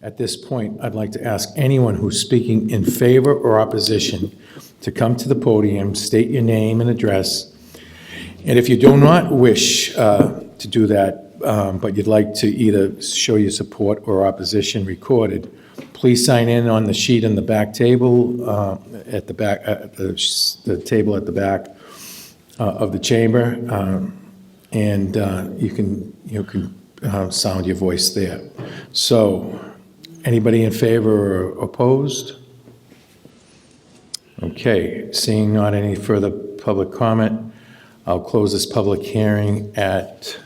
At this point, I'd like to ask anyone who's speaking in favor or opposition to come to the podium, state your name and address. And if you do not wish to do that, but you'd like to either show your support or opposition recorded, please sign in on the sheet in the back table, at the back, the table at the back of the chamber, and you can sound your voice there. So, anybody in favor or opposed? Okay, seeing not any further public comment, I'll close this public hearing at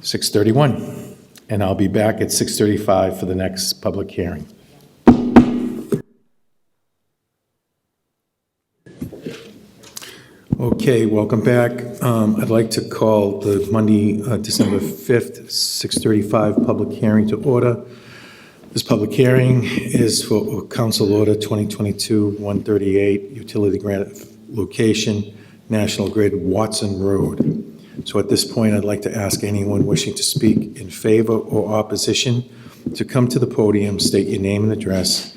6:31, and I'll be back at 6:35 for the next public hearing. Okay, welcome back. I'd like to call the Monday, December 5th, 6:35 public hearing to order. This public hearing is for Council Order 2022-138, utility grant location, National Grid, Watson Road. So at this point, I'd like to ask anyone wishing to speak in favor or opposition to come to the podium, state your name and address.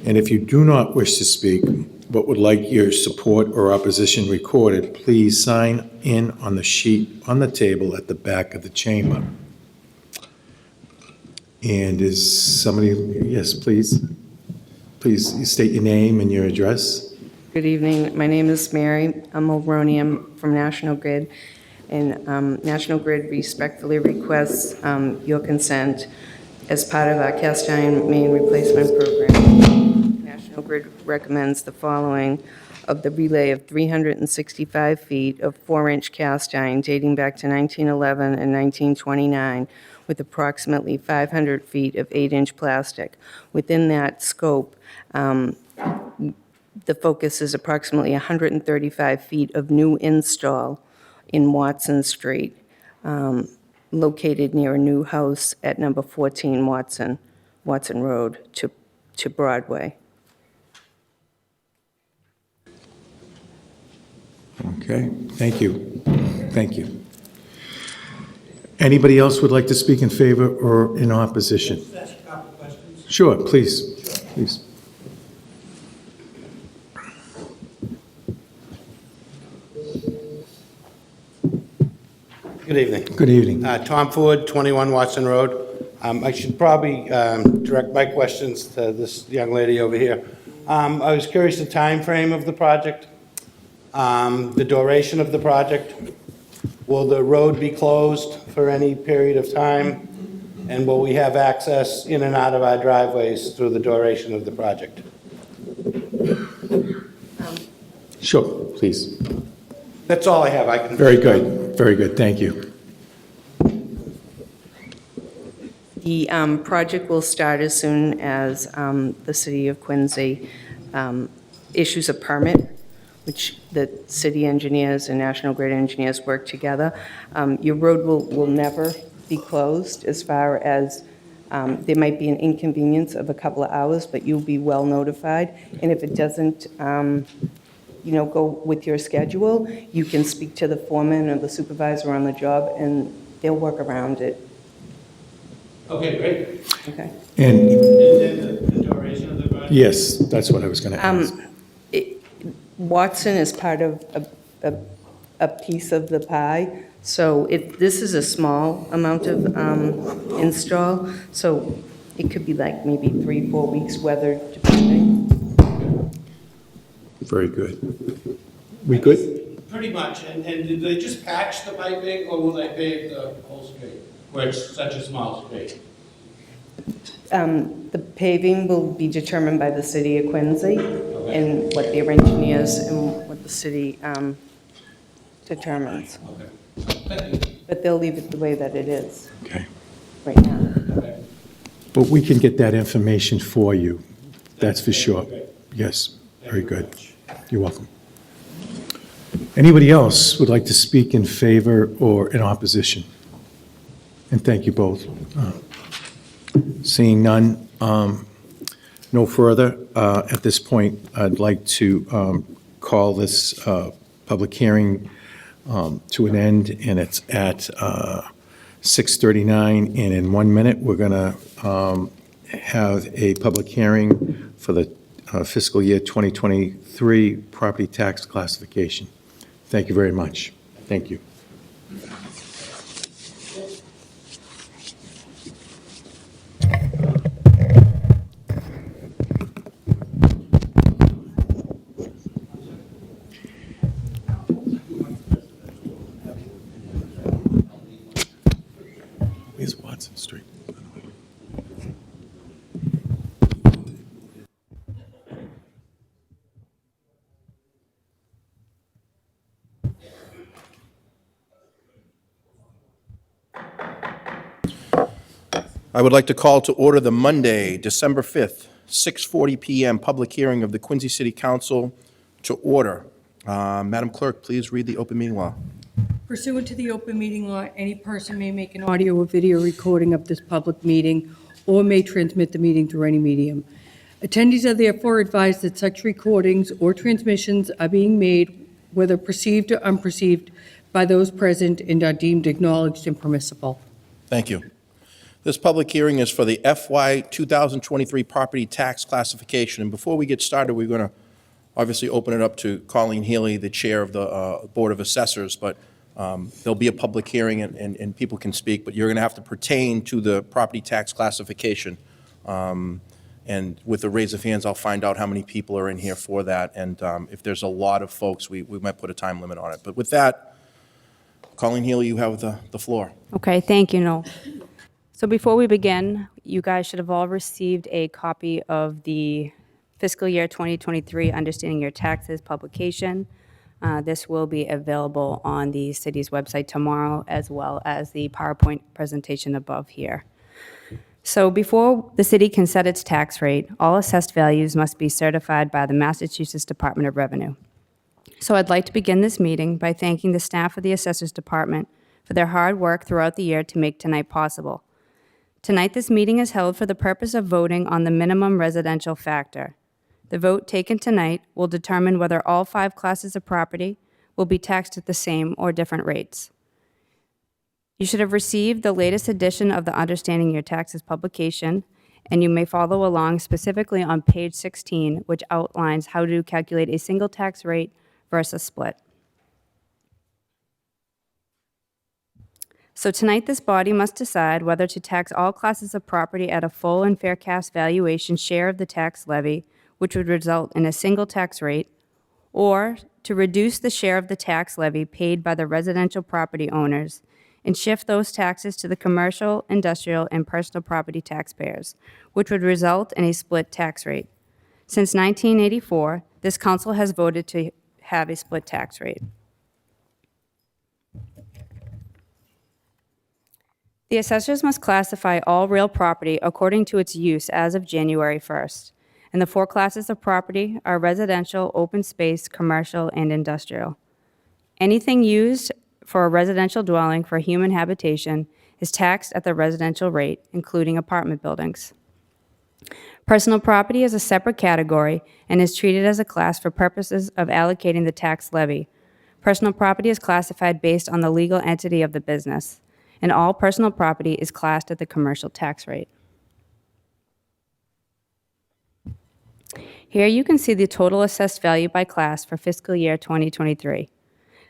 And if you do not wish to speak, but would like your support or opposition recorded, please sign in on the sheet on the table at the back of the chamber. And is somebody, yes, please. Please state your name and your address. Good evening. My name is Mary. I'm Mulroney. I'm from National Grid. And National Grid respectfully requests your consent as part of our cast iron main replacement program. National Grid recommends the following of the relay of 365 feet of 4-inch cast iron dating back to 1911 and 1929, with approximately 500 feet of 8-inch plastic. Within that scope, the focus is approximately 135 feet of new install in Watson Street, located near a new house at number 14 Watson Road to Broadway. Okay, thank you. Thank you. Anybody else would like to speak in favor or in opposition? Ask a couple questions. Sure, please, please. Good evening. Good evening. Tom Ford, 21 Watson Road. I should probably direct my questions to this young lady over here. I was curious the time frame of the project, the duration of the project. Will the road be closed for any period of time? And will we have access in and out of our driveways through the duration of the project? Sure, please. That's all I have. I can. Very good, thank you. The project will start as soon as the city of Quincy issues a permit, which the city engineers and National Grid engineers work together. Your road will never be closed, as far as there might be an inconvenience of a couple of hours, but you'll be well notified. And if it doesn't, go with your schedule, you can speak to the foreman or the supervisor on the job, and they'll work around it. Okay, great. Okay. And, And then the duration of the project? yes, that's what I was going to ask. Watson is part of a piece of the pie, so this is a small amount of install, so it could be like maybe 3-4 weeks weather depending. Very good. We good? Pretty much, and did they just patch the piping, or will they pave the whole street, where it's such a small street? The paving will be determined by the city of Quincy and what their engineers and what the city determines. Okay, thank you. But they'll leave it the way that it is Okay. right now. Okay. But we can get that information for you, that's for sure. Yes, very good. You're welcome. Anybody else would like to speak in favor or in opposition? And thank you both. Seeing none, no further, at this point, I'd like to call this public hearing to an end, and it's at 6:39, and in 1 minute, we're going to have a public hearing for the fiscal year 2023 property tax classification. Thank you very much. Thank you. Where's Watson Street? I would like to call to order the Monday, December 5th, 6:40 PM public hearing of the Quincy City Council to order. Madam Clerk, please read the open meeting law. Pursuant to the open meeting law, any person may make an audio or video recording of this public meeting or may transmit the meeting through any medium. Attendees are therefore advised that such recordings or transmissions are being made, whether perceived or unperceived, by those present and are deemed acknowledged and permissible. Thank you. This public hearing is for the FY 2023 property tax classification. And before we get started, we're going to obviously open it up to Colleen Healy, the Chair of the Board of Assessors, but there'll be a public hearing and people can speak, but you're going to have to pertain to the property tax classification. And with a raise of hands, I'll find out how many people are in here for that. And if there's a lot of folks, we might put a time limit on it. But with that, Colleen Healy, you have the floor. Okay, thank you, Noel. So before we begin, you guys should have all received a copy of the fiscal year 2023 Understanding Your Taxes publication. This will be available on the city's website tomorrow, as well as the PowerPoint presentation above here. So before the city can set its tax rate, all assessed values must be certified by the Massachusetts Department of Revenue. So I'd like to begin this meeting by thanking the staff of the Assessors Department for their hard work throughout the year to make tonight possible. Tonight, this meeting is held for the purpose of voting on the minimum residential factor. The vote taken tonight will determine whether all 5 classes of property will be taxed at the same or different rates. You should have received the latest edition of the Understanding Your Taxes publication, and you may follow along specifically on page 16, which outlines how to calculate a single tax rate versus split. So tonight, this body must decide whether to tax all classes of property at a full and fair cast valuation share of the tax levy, which would result in a single tax rate, or to reduce the share of the tax levy paid by the residential property owners and shift those taxes to the commercial, industrial, and personal property taxpayers, which would result in a split tax rate. Since 1984, this council has voted to have a split tax rate. The assessors must classify all real property according to its use as of January 1st. And the 4 classes of property are residential, open space, commercial, and industrial. Anything used for a residential dwelling for human habitation is taxed at the residential rate, including apartment buildings. Personal property is a separate category and is treated as a class for purposes of allocating the tax levy. Personal property is classified based on the legal entity of the business, and all personal property is classed at the commercial tax rate. Here you can see the total assessed value by class for fiscal year 2023.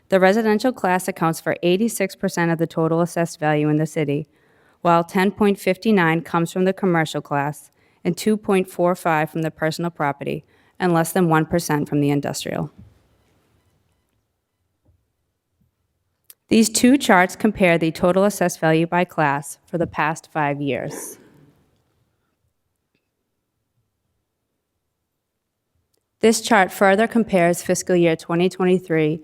The residential class accounts for 86% of the total assessed value in the city, while 10.59 comes from the commercial class and 2.45 from the personal property, and less than 1% from the industrial. These 2 charts compare the total assessed value by class for the past 5 years. This chart further compares fiscal year 2023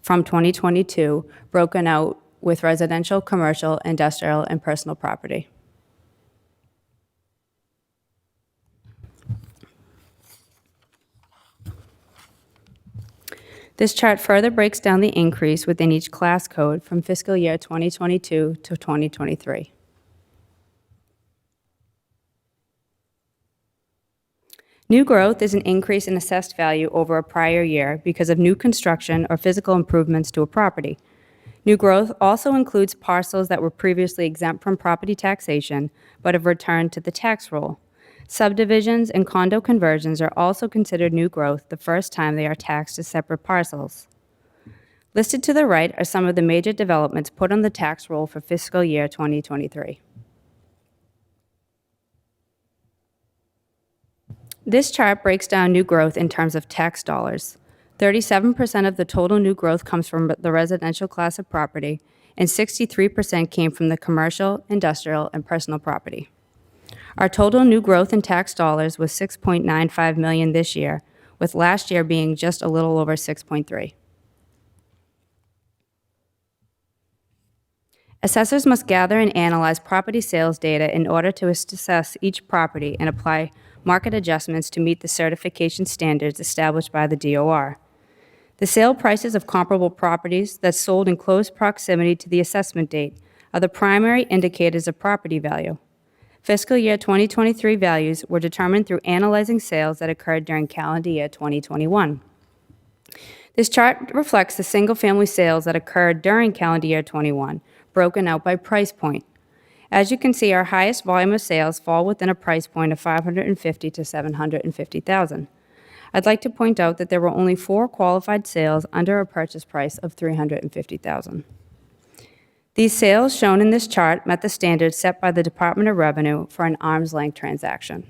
from 2022, broken out with residential, commercial, industrial, and personal property. This chart further breaks down the increase within each class code from fiscal year 2022 to 2023. New growth is an increase in assessed value over a prior year because of new construction or physical improvements to a property. New growth also includes parcels that were previously exempt from property taxation but have returned to the tax roll. Subdivisions and condo conversions are also considered new growth the first time they are taxed as separate parcels. Listed to the right are some of the major developments put on the tax roll for fiscal year 2023. This chart breaks down new growth in terms of tax dollars. 37% of the total new growth comes from the residential class of property, and 63% came from the commercial, industrial, and personal property. Our total new growth in tax dollars was $6.95 million this year, with last year being just a little over 6.3. Assessors must gather and analyze property sales data in order to assess each property and apply market adjustments to meet the certification standards established by the DOR. The sale prices of comparable properties that sold in close proximity to the assessment date are the primary indicators of property value. Fiscal year 2023 values were determined through analyzing sales that occurred during calendar year 2021. This chart reflects the single-family sales that occurred during calendar year 21, broken out by price point. As you can see, our highest volume of sales fall within a price point of $550,000 to $750,000. I'd like to point out that there were only 4 qualified sales under a purchase price of $350,000. These sales shown in this chart met the standards set by the Department of Revenue for an arm's length transaction.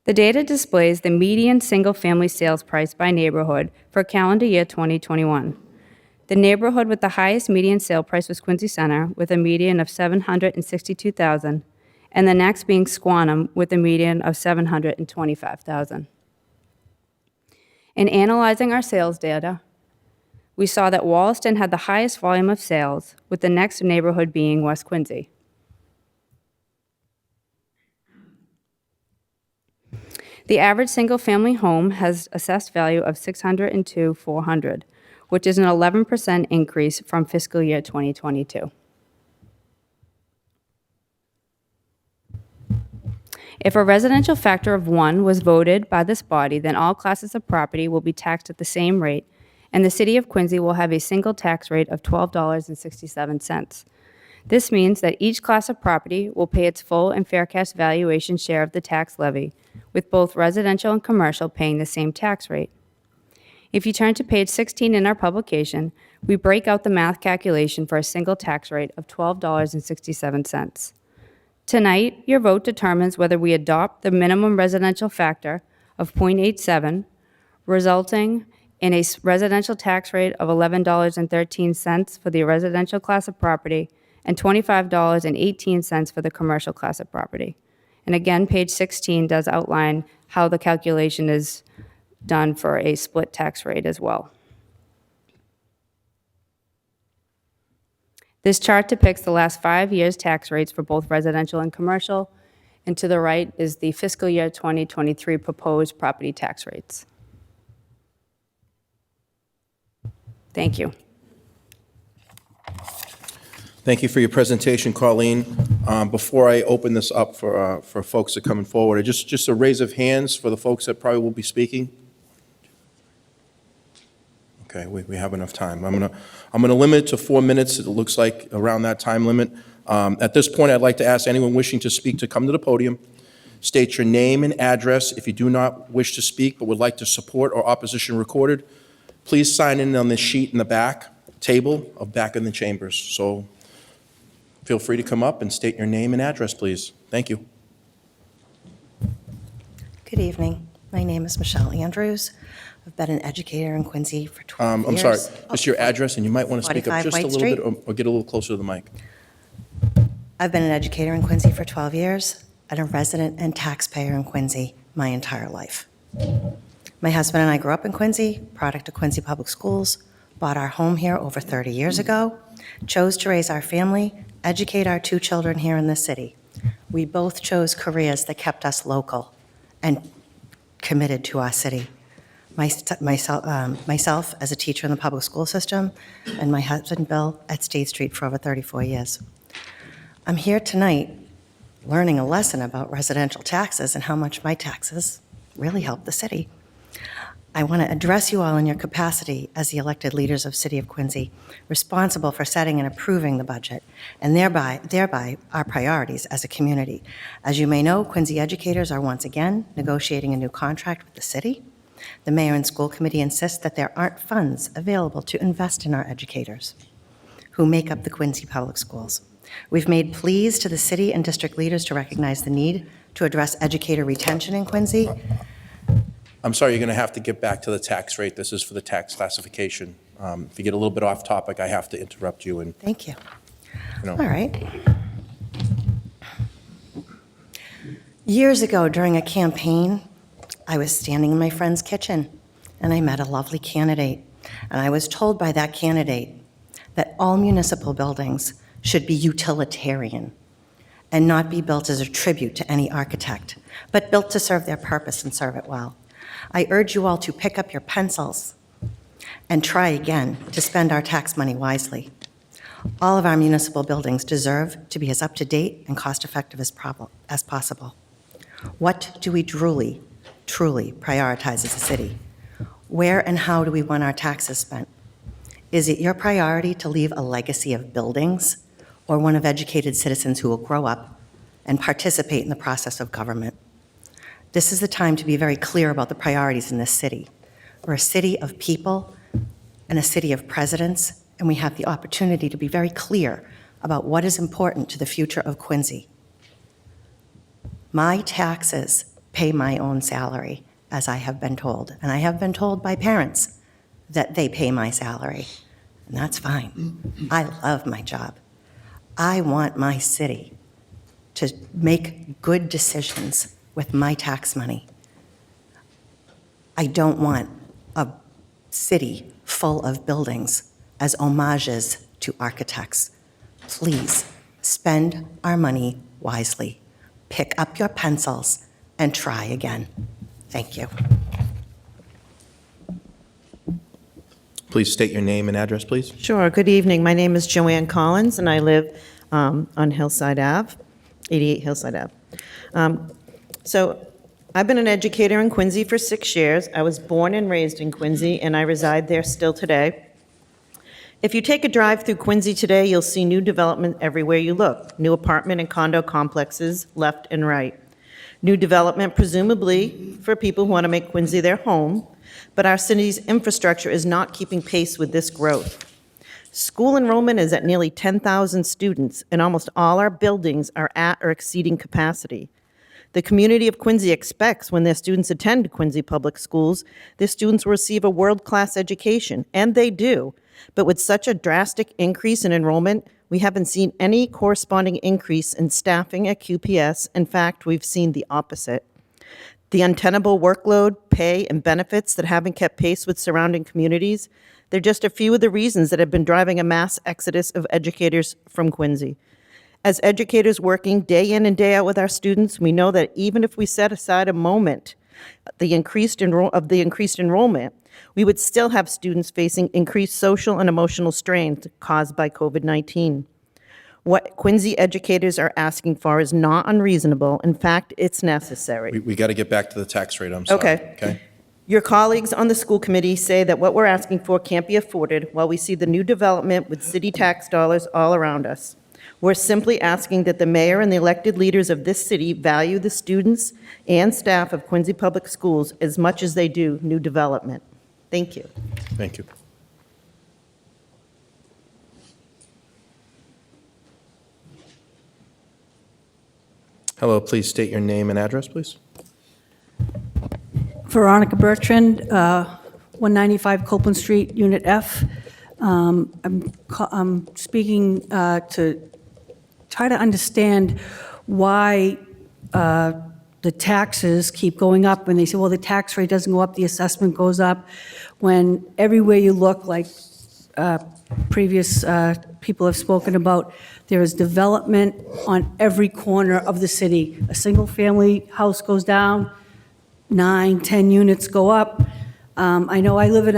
The data displays the median single-family sales price by neighborhood for calendar year 2021. The neighborhood with the highest median sale price was Quincy Center, with a median of $762,000, and the next being Squantum, with a median of $725,000. In analyzing our sales data, we saw that Wollaston had the highest volume of sales, with the next neighborhood being West Quincy. The average single-family home has assessed value of $602,400, which is an 11% increase from fiscal year 2022. If a residential factor of 1 was voted by this body, then all classes of property will be taxed at the same rate, and the City of Quincy will have a single tax rate of $12.67. This means that each class of property will pay its full and fair cash valuation share of the tax levy, with both residential and commercial paying the same tax rate. If you turn to page 16 in our publication, we break out the math calculation for a single tax rate of $12.67. Tonight, your vote determines whether we adopt the minimum residential factor of 0.87, resulting in a residential tax rate of $11.13 for the residential class of property and $25.18 for the commercial class of property. And again, page 16 does outline how the calculation is done for a split tax rate as well. This chart depicts the last 5 years' tax rates for both residential and commercial, and to the right is the fiscal year 2023 proposed property tax rates. Thank you. Thank you for your presentation, Colleen. Before I open this up for folks that are coming forward, just a raise of hands for the folks that probably will be speaking. Okay, we have enough time. I'm gonna limit it to 4 minutes. It looks like around that time limit. At this point, I'd like to ask anyone wishing to speak to come to the podium. State your name and address. If you do not wish to speak but would like to support or opposition recorded, please sign in on this sheet in the back table of back in the chambers. So feel free to come up and state your name and address, please. Thank you. Good evening. My name is Michelle Andrews. I've been an educator in Quincy for 12 years. I'm sorry, just your address, and you might want to speak up 45 just a White little Street. bit or get a little closer to the mic. I've been an educator in Quincy for 12 years and a resident and taxpayer in Quincy my entire life. My husband and I grew up in Quincy, product of Quincy Public Schools, bought our home here over 30 years ago, chose to raise our family, educate our 2 children here in the city. We both chose careers that kept us local and committed to our city. Myself as a teacher in the public school system, and my husband Bill at State Street for over 34 years. I'm here tonight learning a lesson about residential taxes and how much my taxes really help the city. I want to address you all in your capacity as the elected leaders of City of Quincy, responsible for setting and approving the budget, and thereby our priorities as a community. As you may know, Quincy educators are once again negotiating a new contract with the city. The mayor and school committee insist that there aren't funds available to invest in our educators, who make up the Quincy Public Schools. We've made pleas to the city and district leaders to recognize the need to address educator retention in Quincy. I'm sorry, you're going to have to get back to the tax rate. This is for the tax classification. If you get a little bit off topic, I have to interrupt you and, Thank you. you know. All right. Years ago, during a campaign, I was standing in my friend's kitchen, and I met a lovely candidate. And I was told by that candidate that all municipal buildings should be utilitarian and not be built as a tribute to any architect, but built to serve their purpose and serve it well. I urge you all to pick up your pencils and try again to spend our tax money wisely. All of our municipal buildings deserve to be as up-to-date and cost-effective as possible. What do we truly prioritize as a city? Where and how do we want our taxes spent? Is it your priority to leave a legacy of buildings or one of educated citizens who will grow up and participate in the process of government? This is the time to be very clear about the priorities in this city. We're a city of people and a city of presidents, and we have the opportunity to be very clear about what is important to the future of Quincy. My taxes pay my own salary, as I have been told, and I have been told by parents that they pay my salary, and that's fine. I love my job. I want my city to make good decisions with my tax money. I don't want a city full of buildings as homages to architects. Please spend our money wisely. Pick up your pencils and try again. Thank you. Please state your name and address, please. Sure. Good evening. My name is Joanne Collins, and I live on Hillside Ave, 88 Hillside Ave. So I've been an educator in Quincy for 6 years. I was born and raised in Quincy, and I reside there still today. If you take a drive through Quincy today, you'll see new development everywhere you look. New apartment and condo complexes left and right. New development presumably for people who want to make Quincy their home, but our city's infrastructure is not keeping pace with this growth. School enrollment is at nearly 10,000 students, and almost all our buildings are at or exceeding capacity. The community of Quincy expects when their students attend Quincy Public Schools, their students will receive a world-class education, and they do. But with such a drastic increase in enrollment, we haven't seen any corresponding increase in staffing at QPS. In fact, we've seen the opposite. The untenable workload, pay, and benefits that haven't kept pace with surrounding communities, they're just a few of the reasons that have been driving a mass exodus of educators from Quincy. As educators working day in and day out with our students, we know that even if we set aside a moment of the increased enrollment, we would still have students facing increased social and emotional strains caused by COVID-19. What Quincy educators are asking for is not unreasonable. In fact, it's necessary. We got to get back to the tax rate, I'm sorry. Okay. Your colleagues on the school committee say that what we're asking for can't be afforded while we see the new development with city tax dollars all around us. We're simply asking that the mayor and the elected leaders of this city value the students and staff of Quincy Public Schools as much as they do new development. Thank you. Thank you. Hello, please state your name and address, please. Veronica Bertrand, 195 Copeland Street, Unit F. I'm speaking to try to understand why the taxes keep going up. When they say, well, the tax rate doesn't go up, the assessment goes up, when everywhere you look, like previous people have spoken about, there is development on every corner of the city. A single-family house goes down, 9, 10 units go up. I know I live in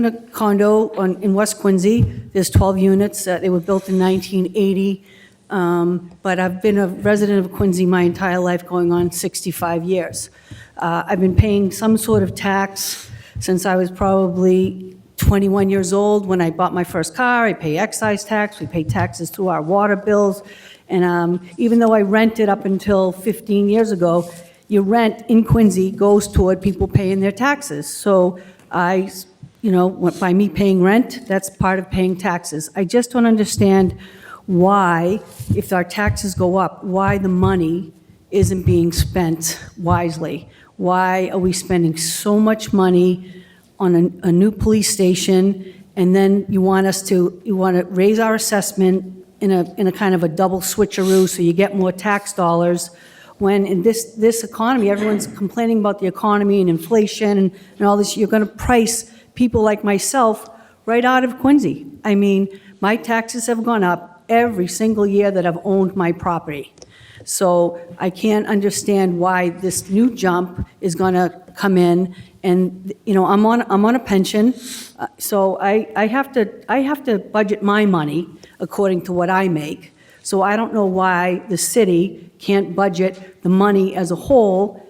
a condo in West Quincy. There's 12 units. They were built in 1980. But I've been a resident of Quincy my entire life, going on 65 years. I've been paying some sort of tax since I was probably 21 years old when I bought my first car. I pay excise tax, we pay taxes through our water bills, and even though I rented up until 15 years ago, your rent in Quincy goes toward people paying their taxes. So by me paying rent, that's part of paying taxes. I just don't understand why, if our taxes go up, why the money isn't being spent wisely. Why are we spending so much money on a new police station, and then you want to raise our assessment in a kind of a double switcheroo so you get more tax dollars, when in this economy, everyone's complaining about the economy and inflation and all this, you're going to price people like myself right out of Quincy. I mean, my taxes have gone up every single year that I've owned my property. So I can't understand why this new jump is going to come in. And, I'm on a pension, so I have to budget my money according to what I make. So I don't know why the city can't budget the money as a whole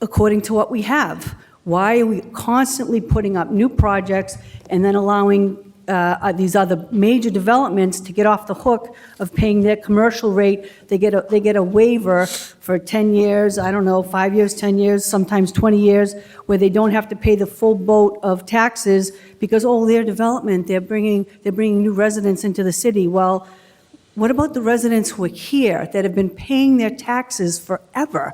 according to what we have. Why are we constantly putting up new projects and then allowing these other major developments to get off the hook of paying their commercial rate? They get a waiver for 10 years, 5 years, 10 years, sometimes 20 years, where they don't have to pay the full boat of taxes because, their development, they're bringing new residents into the city. Well, what about the residents who are here that have been paying their taxes forever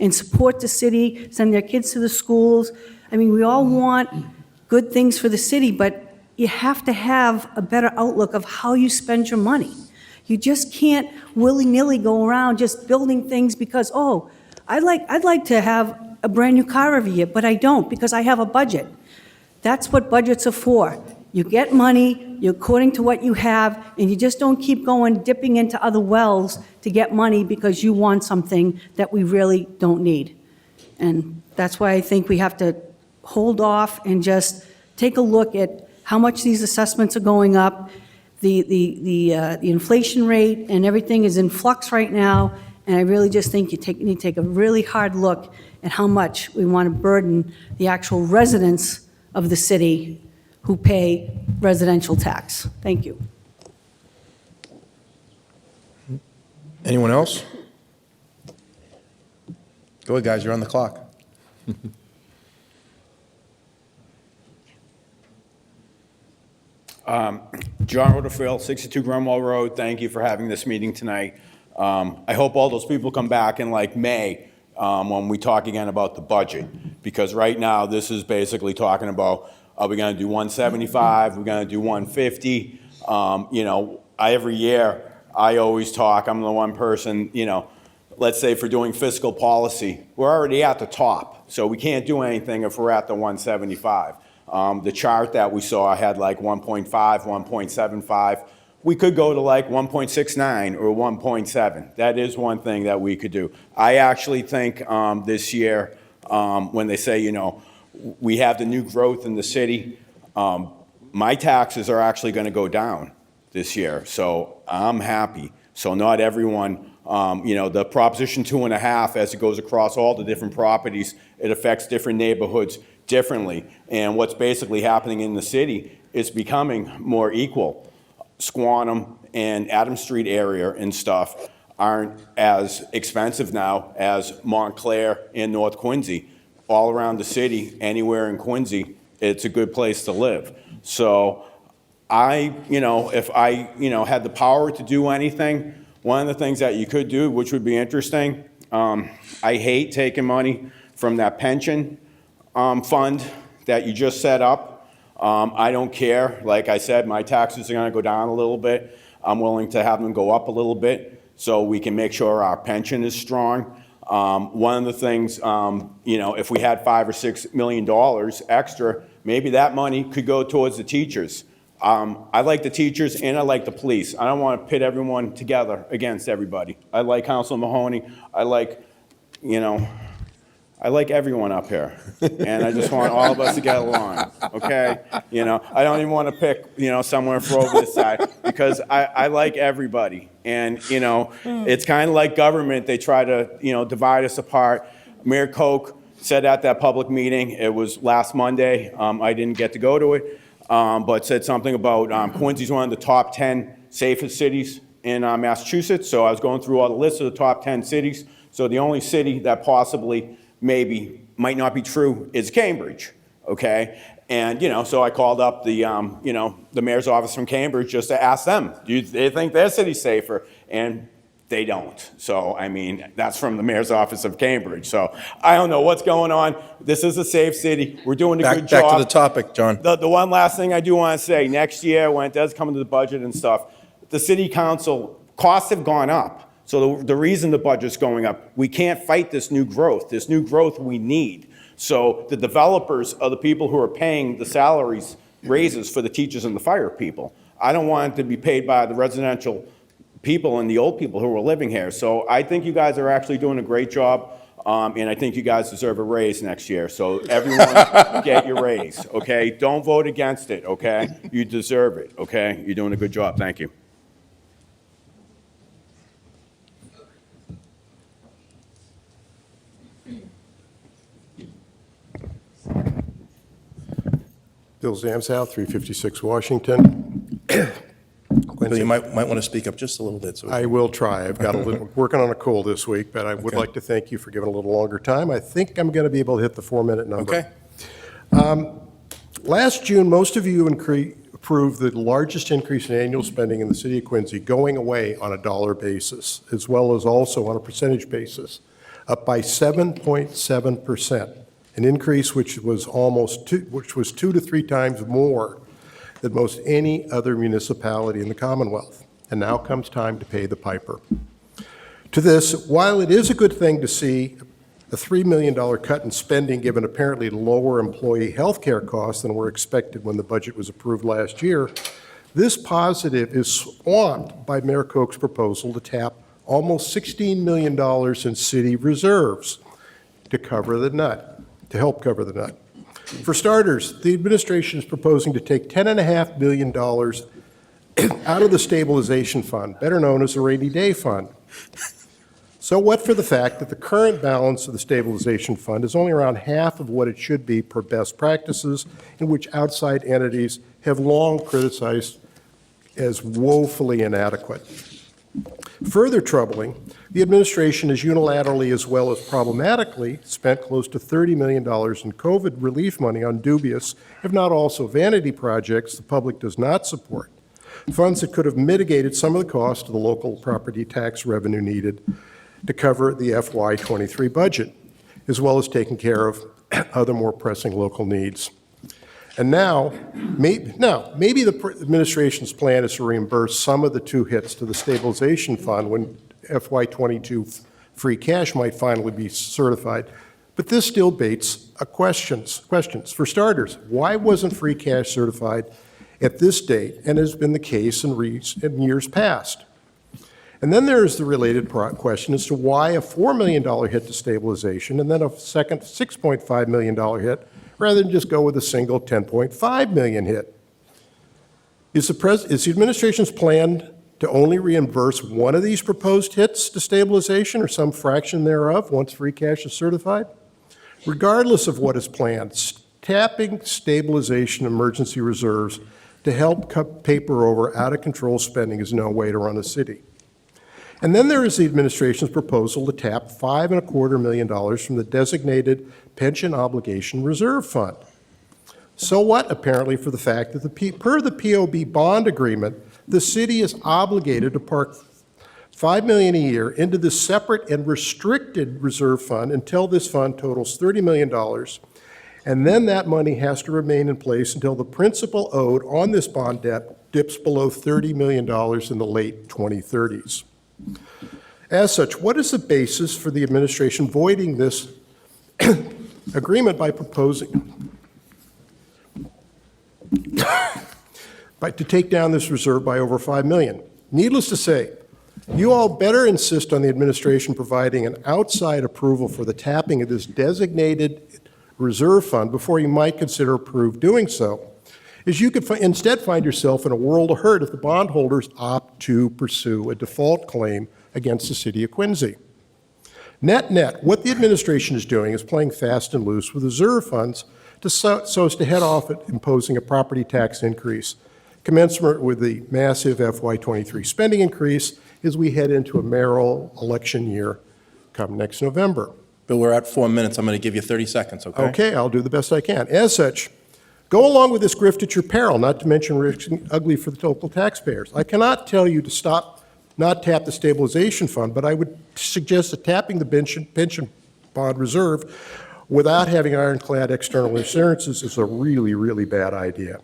and support the city, send their kids to the schools? I mean, we all want good things for the city, but you have to have a better outlook of how you spend your money. You just can't willy-nilly go around just building things because, I'd like to have a brand-new car every year, but I don't because I have a budget. That's what budgets are for. You get money, you're according to what you have, and you just don't keep dipping into other wells to get money because you want something that we really don't need. And that's why I think we have to hold off and just take a look at how much these assessments are going up. The inflation rate and everything is in flux right now, and I really just think you need to take a really hard look at how much we want to burden the actual residents of the city who pay residential tax. Thank you. Anyone else? Go ahead, guys, you're on the clock. John Rutherford, 62 Grunwall Road. Thank you for having this meeting tonight. I hope all those people come back in like May when we talk again about the budget, because right now this is basically talking about, are we going to do 175? We're going to do 150? Every year I always talk. I'm the one person, let's say for doing fiscal policy, we're already at the top, so we can't do anything if we're at the 175. The chart that we saw had like 1.5, 1.75. We could go to like 1.69 or 1.7. That is one thing that we could do. I actually think this year, when they say, we have the new growth in the city, my taxes are actually going to go down this year, so I'm happy. So not everyone, the Proposition 2.5, as it goes across all the different properties, it affects different neighborhoods differently. And what's basically happening in the city is becoming more equal. Squantum and Adams Street area and stuff aren't as expensive now as Montclair and North Quincy. All around the city, anywhere in Quincy, it's a good place to live. So if I had the power to do anything, one of the things that you could do, which would be interesting, I hate taking money from that pension fund that you just set up. I don't care. Like I said, my taxes are going to go down a little bit. I'm willing to have them go up a little bit so we can make sure our pension is strong. One of the things, if we had $5 or $6 million extra, maybe that money could go towards the teachers. I like the teachers and I like the police. I don't want to pit everyone together against everybody. I like Councilor Mahoney. I like everyone up here, and I just want all of us to get along, okay? I don't even want to pick, someone for over this side, because I like everybody. And, it's kind of like government. They try to, divide us apart. Mayor Koch said at that public meeting, it was last Monday, I didn't get to go to it, but said something about Quincy's one of the top 10 safest cities in Massachusetts. So I was going through all the lists of the top 10 cities. So the only city that possibly maybe might not be true is Cambridge, okay? And, so I called up the, the mayor's office from Cambridge just to ask them, do they think their city's safer? And they don't. So, I mean, that's from the mayor's office of Cambridge. So I don't know what's going on. This is a safe city. We're doing a good job. Back to the topic, John. The one last thing I do want to say, next year, when it does come to the budget and stuff, the city council, costs have gone up. So the reason the budget's going up, we can't fight this new growth. This new growth we need. So the developers are the people who are paying the salaries raises for the teachers and the fire people. I don't want it to be paid by the residential people and the old people who are living here. So I think you guys are actually doing a great job, and I think you guys deserve a raise next year. So everyone get your raise, okay? Don't vote against it, okay? You deserve it, okay? You're doing a good job. Thank you. Bill Zamzow, 356 Washington. Bill, you might want to speak up just a little bit. So I will try. I've got a little, working on a cold this week, but I would like to thank you for giving a little longer time. I think I'm going to be able to hit the 4-minute number. Okay. Last June, most of you approved the largest increase in annual spending in the city of Quincy going away on a dollar basis, as well as also on a percentage basis, up by 7.7%, an increase which was was 2 to 3 times more than most any other municipality in the Commonwealth. And now comes time to pay the piper. To this, while it is a good thing to see a $3 million cut in spending given apparently lower employee health care costs than were expected when the budget was approved last year, this positive is swamped by Mayor Koch's proposal to tap almost $16 million in city reserves to cover the nut, to help cover the nut. For starters, the administration is proposing to take $10.5 billion out of the stabilization fund, better known as the rainy day fund. So what for the fact that the current balance of the stabilization fund is only around half of what it should be per best practices, in which outside entities have long criticized as woefully inadequate. Further troubling, the administration has unilaterally as well as problematically spent close to $30 million in COVID relief money on dubious, if not also vanity projects the public does not support, funds that could have mitigated some of the cost of the local property tax revenue needed to cover the FY23 budget, as well as taking care of other more pressing local needs. And now, maybe the administration's plan is to reimburse some of the 2 hits to the stabilization fund when FY22 free cash might finally be certified. But this still baits questions. For starters, why wasn't free cash certified at this date and has been the case in years past? And then there is the related question as to why a $4 million hit to stabilization and then a second $6.5 million hit rather than just go with a single $10.5 million hit. Is the administration's plan to only reimburse one of these proposed hits to stabilization or some fraction thereof once free cash is certified? Regardless of what is planned, tapping stabilization emergency reserves to help cut paper over out-of-control spending is no way to run a city. And then there is the administration's proposal to tap $5.25 million from the designated pension obligation reserve fund. So what, apparently, for the fact that per the POB bond agreement, the city is obligated to park $5 million a year into this separate and restricted reserve fund until this fund totals $30 million. And then that money has to remain in place until the principal owed on this bond debt dips below $30 million in the late 2030s. As such, what is the basis for the administration voiding this agreement by proposing to take down this reserve by over $5 million? Needless to say, you all better insist on the administration providing an outside approval for the tapping of this designated reserve fund before you might consider doing so, as you could instead find yourself in a world of hurt if the bondholders opt to pursue a default claim against the city of Quincy. Net, what the administration is doing is playing fast and loose with reserve funds so as to head off at imposing a property tax increase commensurate with the massive FY23 spending increase as we head into a mayoral election year come next November. Bill, we're at 4 minutes. I'm going to give you 30 seconds, okay? Okay, I'll do the best I can. As such, go along with this grift at your peril, not to mention rich and ugly for the local taxpayers. I cannot tell you to not tap the stabilization fund, but I would suggest that tapping the pension bond reserve without having ironclad external assurances is a really, really bad idea.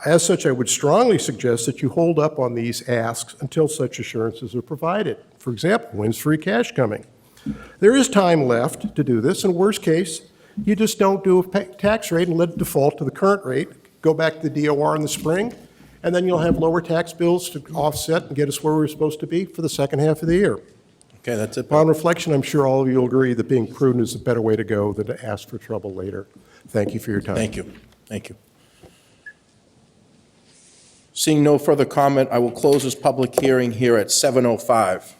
As such, I would strongly suggest that you hold up on these asks until such assurances are provided. For example, when's free cash coming? There is time left to do this. In worst case, you just don't do a tax rate and let it default to the current rate, go back to the DOR in the spring, and then you'll have lower tax bills to offset and get us where we're supposed to be for the second half of the year. Okay, that's it. Upon reflection, I'm sure all of you will agree that being prudent is a better way to go than to ask for trouble later. Thank you for your time. Thank you. Thank you. Seeing no further comment, I will close this public hearing here at 7:05.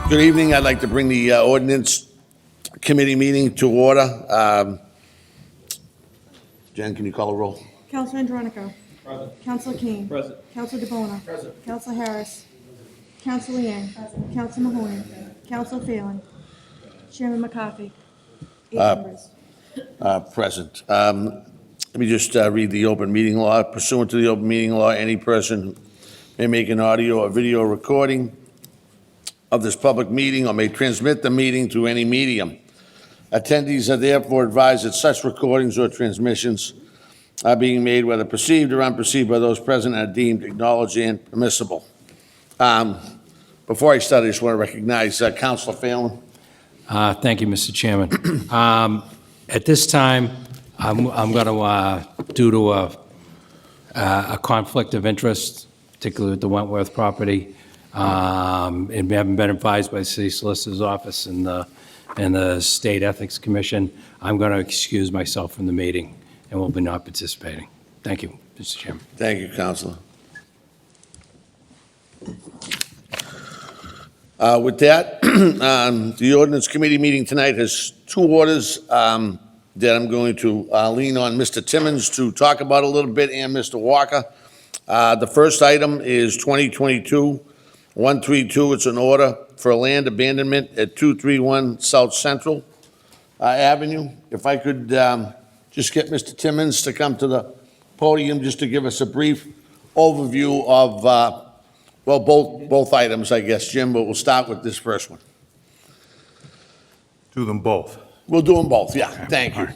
Good evening. I'd like to bring the ordinance committee meeting to order. Jen, can you call a roll? Counselor Andronico. Present. Counselor Kane. Present. Counselor DeBona. Present. Counselor Harris. Counselor Liang. Present. Counselor Mahoney. Counselor Phelan. Chairman McCarthy. 8 members. Present. Let me just read the open meeting law. Pursuant to the open meeting law, any person may make an audio or video recording of this public meeting or may transmit the meeting through any medium. Attendees are therefore advised that such recordings or transmissions are being made, whether perceived or unperceived by those present, are deemed acknowledged and permissible. Before I start, I just want to recognize Councilor Phelan. Thank you, Mr. Chairman. At this time, I'm going to, due to a conflict of interest, particularly with the Wentworth property, and having been advised by the City Solicitor's Office and the State Ethics Commission, I'm going to excuse myself from the meeting and will be not participating. Thank you, Mr. Chairman. Thank you, Councilor. With that, the ordinance committee meeting tonight has 2 orders that I'm going to lean on Mr. Timmons to talk about a little bit, and Mr. Walker. The first item is 2022-132. It's an order for land abandonment at 231 South Central Avenue. If I could just get Mr. Timmons to come to the podium just to give us a brief overview of, well, both items, I guess, Jim, but we'll start with this first one. Do them both. We'll do them both, yeah. Thank you.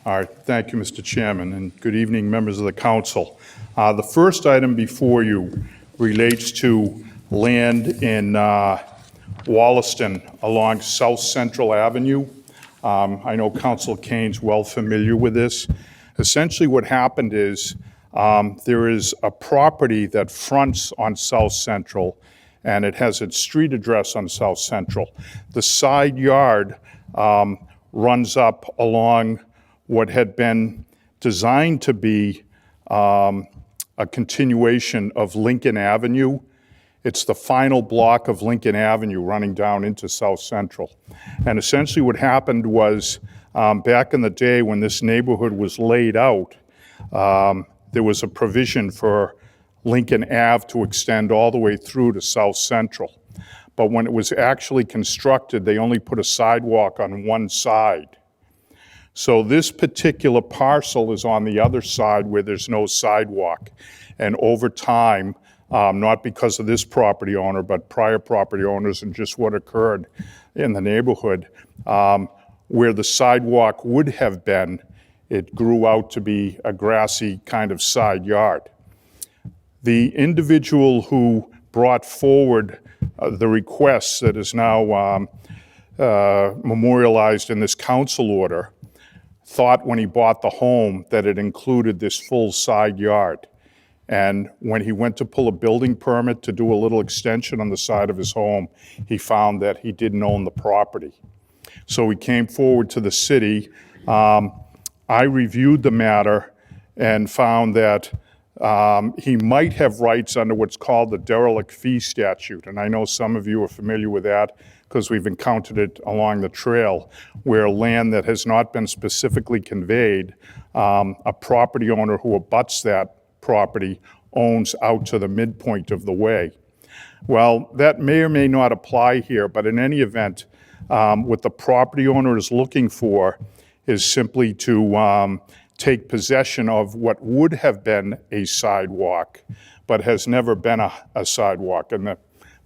All right, thank you, Mr. Chairman, and good evening, members of the council. The first item before you relates to land in Wollaston along South Central Avenue. I know Council Kane's well familiar with this. Essentially what happened is there is a property that fronts on South Central, and it has its street address on South Central. The side yard runs up along what had been designed to be a continuation of Lincoln Avenue. It's the final block of Lincoln Avenue running down into South Central. And essentially what happened was back in the day when this neighborhood was laid out, there was a provision for Lincoln Ave to extend all the way through to South Central. But when it was actually constructed, they only put a sidewalk on one side. So this particular parcel is on the other side where there's no sidewalk. And over time, not because of this property owner, but prior property owners and just what occurred in the neighborhood, where the sidewalk would have been, it grew out to be a grassy kind of side yard. The individual who brought forward the request that is now memorialized in this council order thought when he bought the home that it included this full side yard. And when he went to pull a building permit to do a little extension on the side of his home, he found that he didn't own the property. So he came forward to the city. I reviewed the matter and found that he might have rights under what's called the derelict fee statute. And I know some of you are familiar with that because we've encountered it along the trail, where land that has not been specifically conveyed, a property owner who abuts that property owns out to the midpoint of the way. Well, that may or may not apply here, but in any event, what the property owner is looking for is simply to take possession of what would have been a sidewalk, but has never been a sidewalk in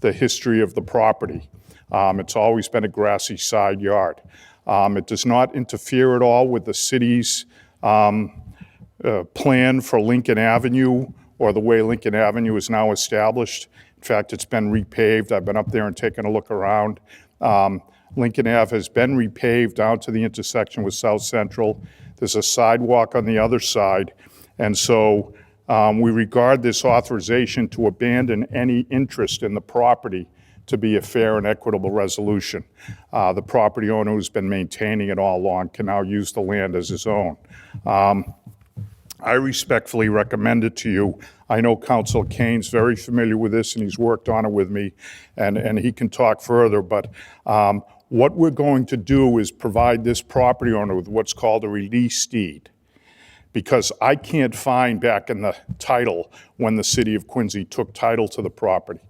the history of the property. It's always been a grassy side yard. It does not interfere at all with the city's plan for Lincoln Avenue or the way Lincoln Avenue is now established. In fact, it's been repaved. I've been up there and taken a look around. Lincoln Ave has been repaved down to the intersection with South Central. There's a sidewalk on the other side. And so we regard this authorization to abandon any interest in the property to be a fair and equitable resolution. The property owner who's been maintaining it all along can now use the land as his own. I respectfully recommend it to you. I know Council Kane's very familiar with this and he's worked on it with me and he can talk further, but what we're going to do is provide this property owner with what's called a release deed, because I can't find back in the title when the city of Quincy took title to the property.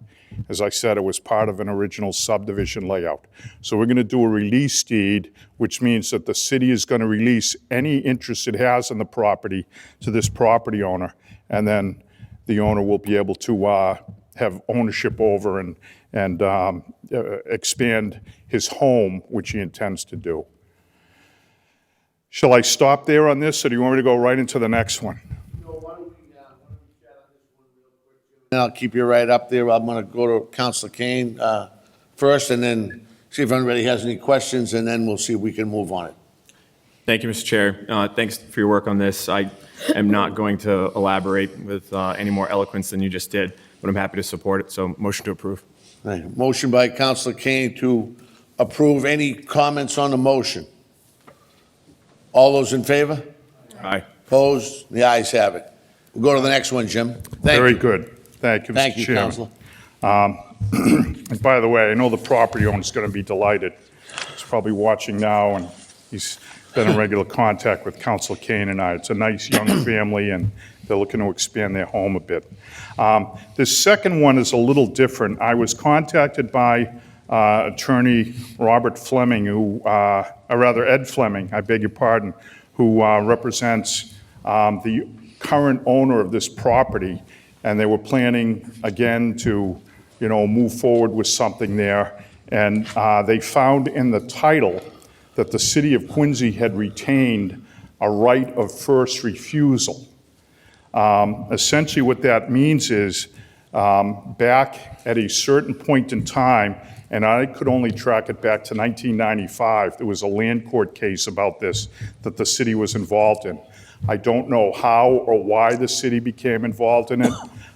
As I said, it was part of an original subdivision layout. So we're going to do a release deed, which means that the city is going to release any interest it has in the property to this property owner, and then the owner will be able to have ownership over and expand his home, which he intends to do. Shall I stop there on this, or do you want me to go right into the next one? And I'll keep you right up there. I'm going to go to Councilor Kane first, and then see if anybody has any questions, and then we'll see if we can move on it. Thank you, Mr. Chair. Thanks for your work on this. I am not going to elaborate with any more eloquence than you just did, but I'm happy to support it. So motion to approve. Right. Motion by Councilor Kane to approve. Any comments on the motion? All those in favor? Aye. Opposed? The ayes have it. We'll go to the next one, Jim. Thank Very you. good. Thank you, Mr. Thank you, Chairman. Councilor. And by the way, I know the property owner's going to be delighted. He's probably watching now, and he's been in regular contact with Councilor Kane and I. It's a nice young family, and they're looking to expand their home a bit. This second one is a little different. I was contacted by attorney Robert Fleming, who, or rather Ed Fleming, I beg your pardon, who represents the current owner of this property, and they were planning again to, move forward with something there. And they found in the title that the city of Quincy had retained a right of first refusal. Essentially what that means is back at a certain point in time, and I could only track it back to 1995, there was a land court case about this that the city was involved in. I don't know how or why the city became involved in it,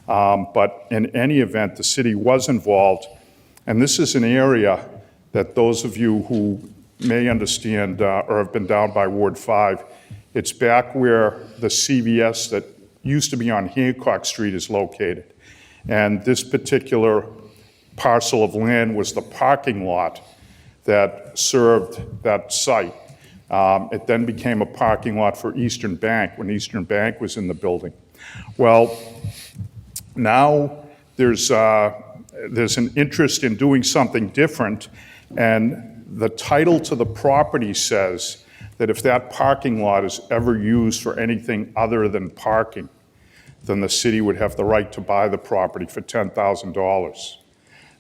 but in any event, the city was involved. And this is an area that those of you who may understand or have been down by Ward 5, it's back where the CVS that used to be on Hancock Street is located. And this particular parcel of land was the parking lot that served that site. It then became a parking lot for Eastern Bank when Eastern Bank was in the building. Well, now there's an interest in doing something different, and the title to the property says that if that parking lot is ever used for anything other than parking, then the city would have the right to buy the property for $10,000.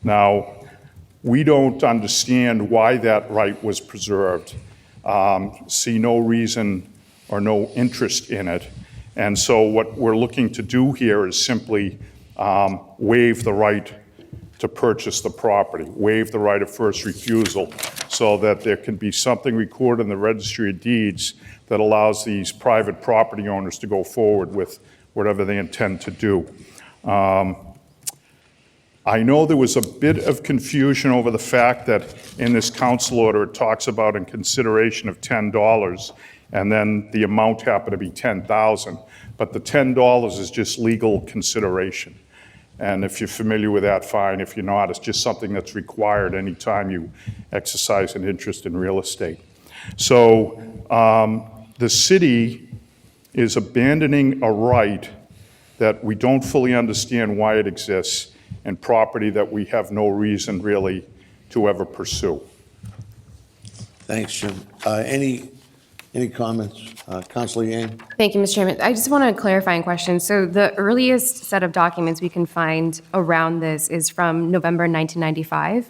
Now, we don't understand why that right was preserved, see no reason or no interest in it. And so what we're looking to do here is simply waive the right to purchase the property, waive the right of first refusal, so that there can be something recorded in the Registry of Deeds that allows these private property owners to go forward with whatever they intend to do. I know there was a bit of confusion over the fact that in this council order, it talks about in consideration of $10, and then the amount happened to be $10,000. But the $10 is just legal consideration. And if you're familiar with that, fine. If you're not, it's just something that's required anytime you exercise an interest in real estate. So the city is abandoning a right that we don't fully understand why it exists, and property that we have no reason really to ever pursue. Thanks, Jim. Any comments? Councilor Yang? Thank you, Mr. Chairman. I just want a clarifying question. So the earliest set of documents we can find around this is from November 1995?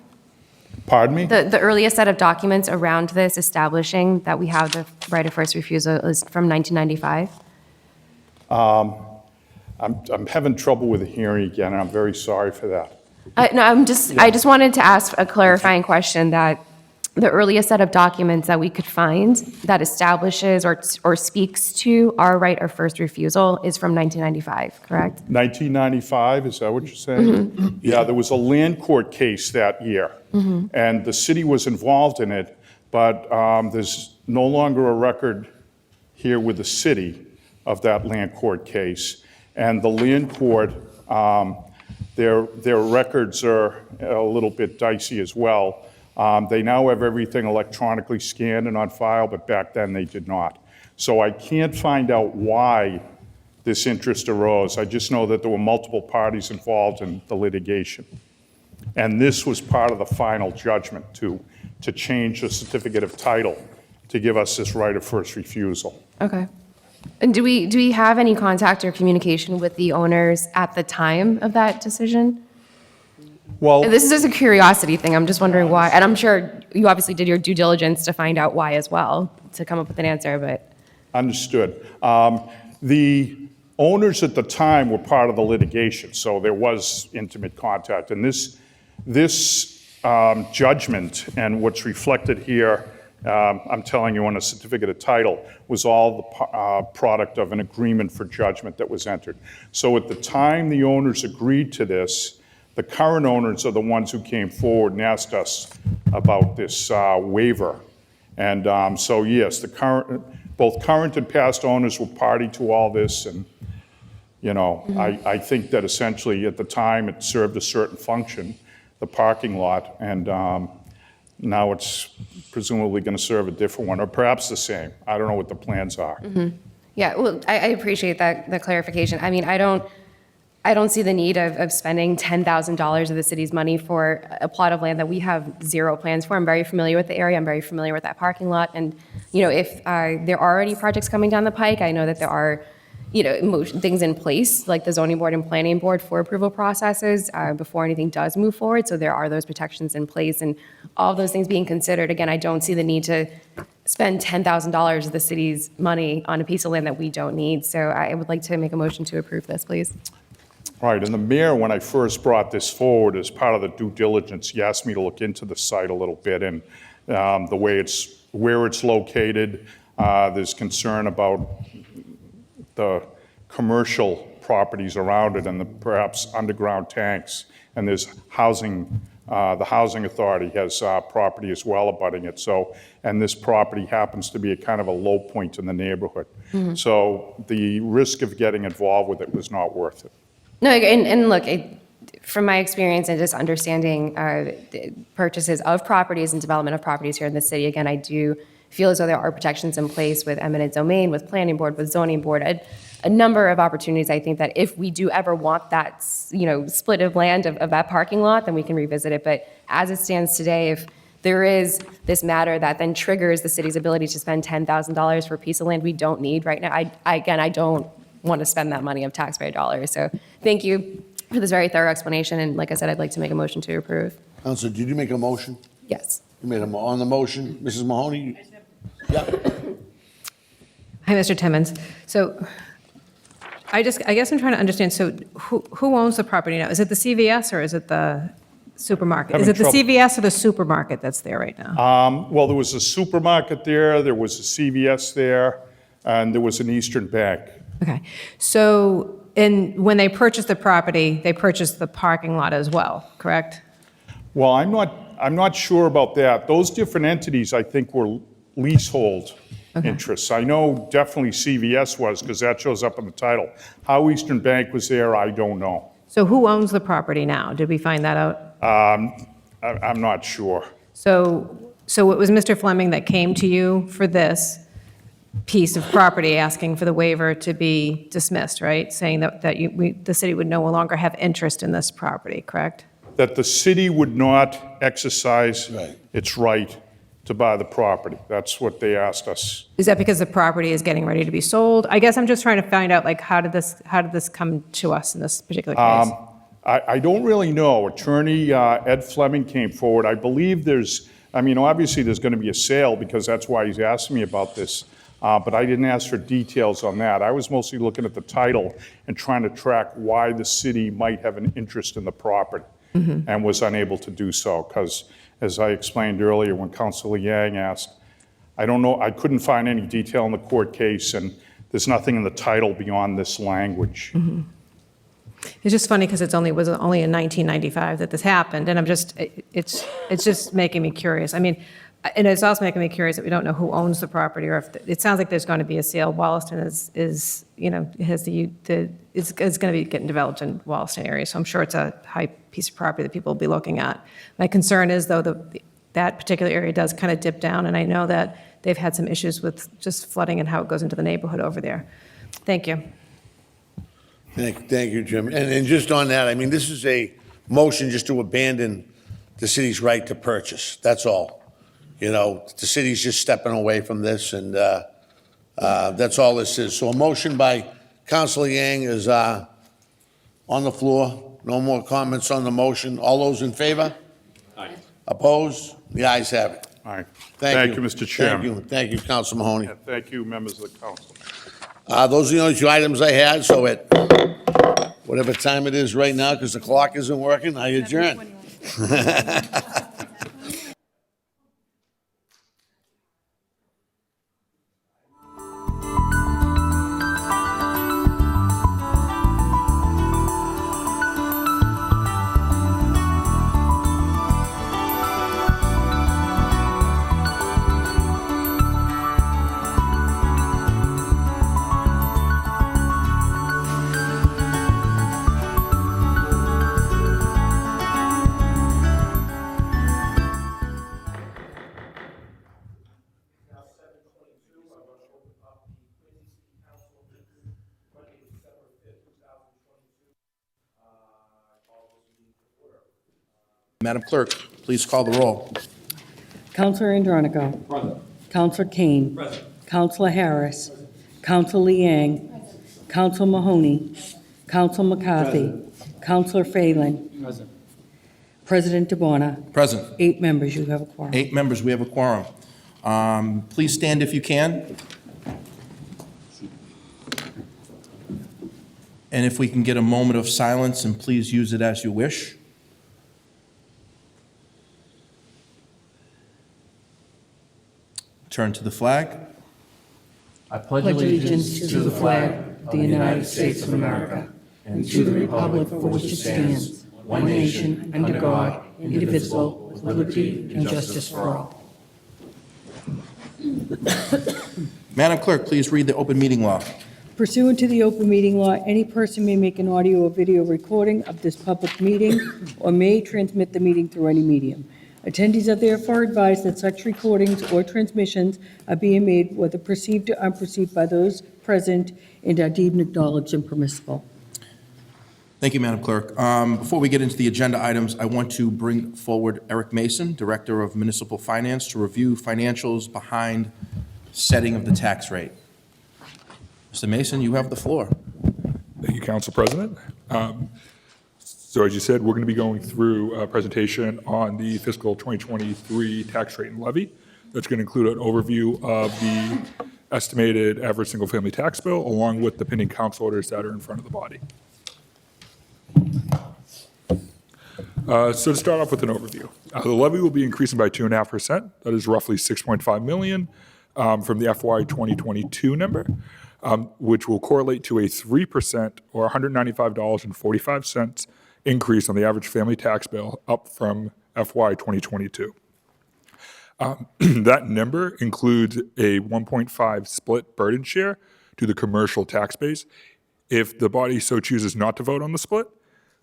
Pardon me? The earliest set of documents around this establishing that we have the right of first refusal is from 1995? I'm having trouble with the hearing again, and I'm very sorry for that. No, I just wanted to ask a clarifying question that the earliest set of documents that we could find that establishes or speaks to our right of first refusal is from 1995, correct? 1995, is that what you're saying? Yeah, there was a land court case that year, and the city was involved in it, but there's no longer a record here with the city of that land court case. And the land court, their records are a little bit dicey as well. They now have everything electronically scanned and on file, but back then they did not. So I can't find out why this interest arose. I just know that there were multiple parties involved in the litigation. And this was part of the final judgment to change the certificate of title to give us this right of first refusal. Okay. And do we have any contact or communication with the owners at the time of that decision? Well, This is just a curiosity thing. I'm just wondering why. And I'm sure you obviously did your due diligence to find out why as well, to come up with an answer, but. Understood. The owners at the time were part of the litigation, so there was intimate contact. And this judgment and what's reflected here, I'm telling you on a certificate of title, was all the product of an agreement for judgment that was entered. So at the time the owners agreed to this, the current owners are the ones who came forward and asked us about this waiver. And so yes, both current and past owners were party to all this, and I think that essentially at the time it served a certain function, the parking lot, and now it's presumably going to serve a different one, or perhaps the same. I don't know what the plans are. Yeah, well, I appreciate the clarification. I mean, I don't see the need of spending $10,000 of the city's money for a plot of land that we have zero plans for. I'm very familiar with the area. I'm very familiar with that parking lot. And, if there are any projects coming down the pike, I know that there are, things in place, like the zoning board and planning board for approval processes before anything does move forward. So there are those protections in place, and all of those things being considered. Again, I don't see the need to spend $10,000 of the city's money on a piece of land that we don't need. So I would like to make a motion to approve this, please. Right, and the mayor, when I first brought this forward as part of the due diligence, he asked me to look into the site a little bit, and where it's located. There's concern about the commercial properties around it and the perhaps underground tanks. And there's housing, the housing authority has property as well abutting it. So, and this property happens to be a kind of a low point in the neighborhood. So the risk of getting involved with it was not worth it. No, and look, from my experience and just understanding purchases of properties and development of properties here in the city, again, I do feel as though there are protections in place with eminent domain, with planning board, with zoning board, a number of opportunities. I think that if we do ever want that, split of land of that parking lot, then we can revisit it. But as it stands today, if there is this matter that then triggers the city's ability to spend $10,000 for a piece of land we don't need right now. I don't want to spend that money of taxpayer dollars. So thank you for this very thorough explanation. And like I said, I'd like to make a motion to approve. Counselor, did you make a motion? Yes. You made on the motion, Mrs. Mahoney? Yeah. Hi, Mr. Timmons. So I guess I'm trying to understand, so who owns the property now? Is it the CVS or is it the supermarket? Is it the CVS or the supermarket that's there right now? Well, there was a supermarket there was a CVS there, and there was an Eastern Bank. Okay. So, and when they purchased the property, they purchased the parking lot as well, correct? Well, I'm not sure about that. Those different entities, I think, were leasehold interests. I know definitely CVS was, because that shows up in the title. How Eastern Bank was there, I don't know. So who owns the property now? Did we find that out? I'm not sure. So it was Mr. Fleming that came to you for this piece of property, asking for the waiver to be dismissed, right? Saying that the city would no longer have interest in this property, correct? That the city would not exercise its right to buy the property. That's what they asked us. Is that because the property is getting ready to be sold? I guess I'm just trying to find out, like, how did this come to us in this particular case? I don't really know. Attorney Ed Fleming came forward. I believe obviously there's going to be a sale because that's why he's asking me about this. But I didn't ask for details on that. I was mostly looking at the title and trying to track why the city might have an interest in the property and was unable to do so. Because as I explained earlier when Councilor Yang asked, I don't know, I couldn't find any detail in the court case, and there's nothing in the title beyond this language. It's just funny because it was only in 1995 that this happened, and it's just making me curious. I mean, and it's also making me curious that we don't know who owns the property, or if it sounds like there's going to be a sale. Wollaston is going to be getting developed in Wollaston area, so I'm sure it's a high piece of property that people will be looking at. My concern is, though, that particular area does kind of dip down, and I know that they've had some issues with just flooding and how it goes into the neighborhood over there. Thank you. Thank you, Jim. And just on that, I mean, this is a motion just to abandon the city's right to purchase. That's all. The city's just stepping away from this, and that's all this is. So a motion by Councilor Yang is on the floor. No more comments on the motion. All those in favor? Aye. Opposed? The ayes have it. All right. Thank you, Mr. Chairman. Thank you, Councilor Mahoney. Yeah, thank you, members of the council. Those are the only two items I had, so at whatever time it is right now, because the clock isn't working, I adjourn. Madam Clerk, please call the roll. Counselor Andronico. Present. Counselor Kane. Present. Counselor Harris. Counselor Liang. Counselor Mahoney. Counselor McCarthy. Counselor Phelan. Present. President DeBona. Present. 8 members, you have a quorum. 8 members, we have a quorum. Please stand if you can. And if we can get a moment of silence, and please use it as you wish. Turn to the flag. I pledge allegiance to the flag of the United States of America and to the republic for which it stands, one nation, under God, indivisible, with liberty and justice for all. Madam Clerk, please read the open meeting law. Pursuant to the open meeting law, any person may make an audio or video recording of this public meeting or may transmit the meeting through any medium. Attendees are therefore advised that such recordings or transmissions are being made, whether perceived or unperceived, by those present and are deemed acknowledged and permissible. Thank you, Madam Clerk. Before we get into the agenda items, I want to bring forward Eric Mason, Director of Municipal Finance, to review financials behind setting of the tax rate. Mr. Mason, you have the floor. Thank you, Council President. So as you said, we're going to be going through a presentation on the fiscal 2023 tax rate and levy. That's going to include an overview of the estimated average single-family tax bill, along with the pending council orders that are in front of the body. So to start off with an overview, the levy will be increasing by 2.5%. That is roughly $6.5 million from the FY 2022 number, which will correlate to a 3% or $195.45 increase on the average family tax bill, up from FY 2022. That number includes a 1.5 split burden share to the commercial tax base. If the body so chooses not to vote on the split,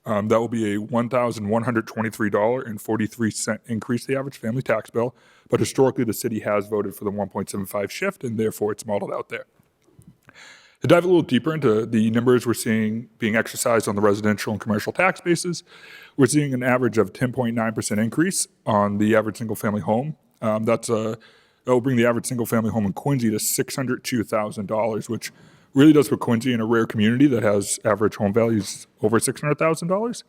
that will be a $1,123.43 increase to the average family tax bill. But historically, the city has voted for the 1.75 shift, and therefore it's modeled out there. To dive a little deeper into the numbers we're seeing being exercised on the residential and commercial tax bases, we're seeing an average of 10.9% increase on the average single-family home. That will bring the average single-family home in Quincy to $602,000, which really does put Quincy in a rare community that has average home values over $600,000.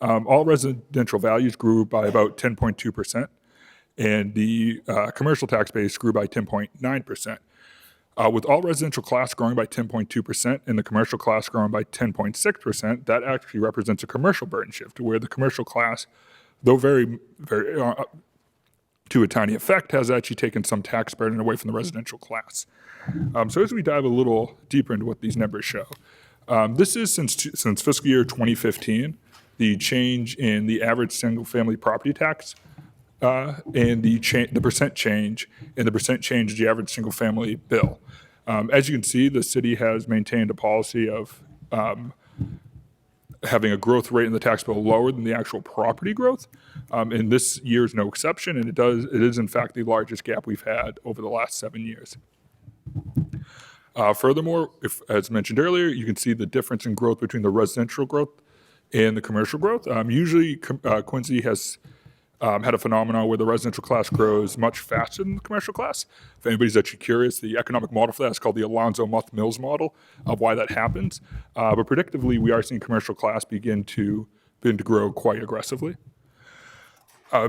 All residential values grew by about 10.2%, and the commercial tax base grew by 10.9%. With all residential class growing by 10.2% and the commercial class growing by 10.6%, that actually represents a commercial burden shift, where the commercial class, though very to a tiny effect, has actually taken some tax burden away from the residential class. So as we dive a little deeper into what these numbers show, this is since fiscal year 2015, the change in the average single-family property tax and the percent change in the percent change of the average single-family bill. As you can see, the city has maintained a policy of having a growth rate in the tax bill lower than the actual property growth. And this year is no exception, and it is in fact the largest gap we've had over the last 7 years. Furthermore, as mentioned earlier, you can see the difference in growth between the residential growth and the commercial growth. Usually, Quincy has had a phenomenon where the residential class grows much faster than the commercial class. If anybody's actually curious, the economic model for that is called the Alonzo Muth-Mills model of why that happens. But predictably, we are seeing commercial class begin to grow quite aggressively.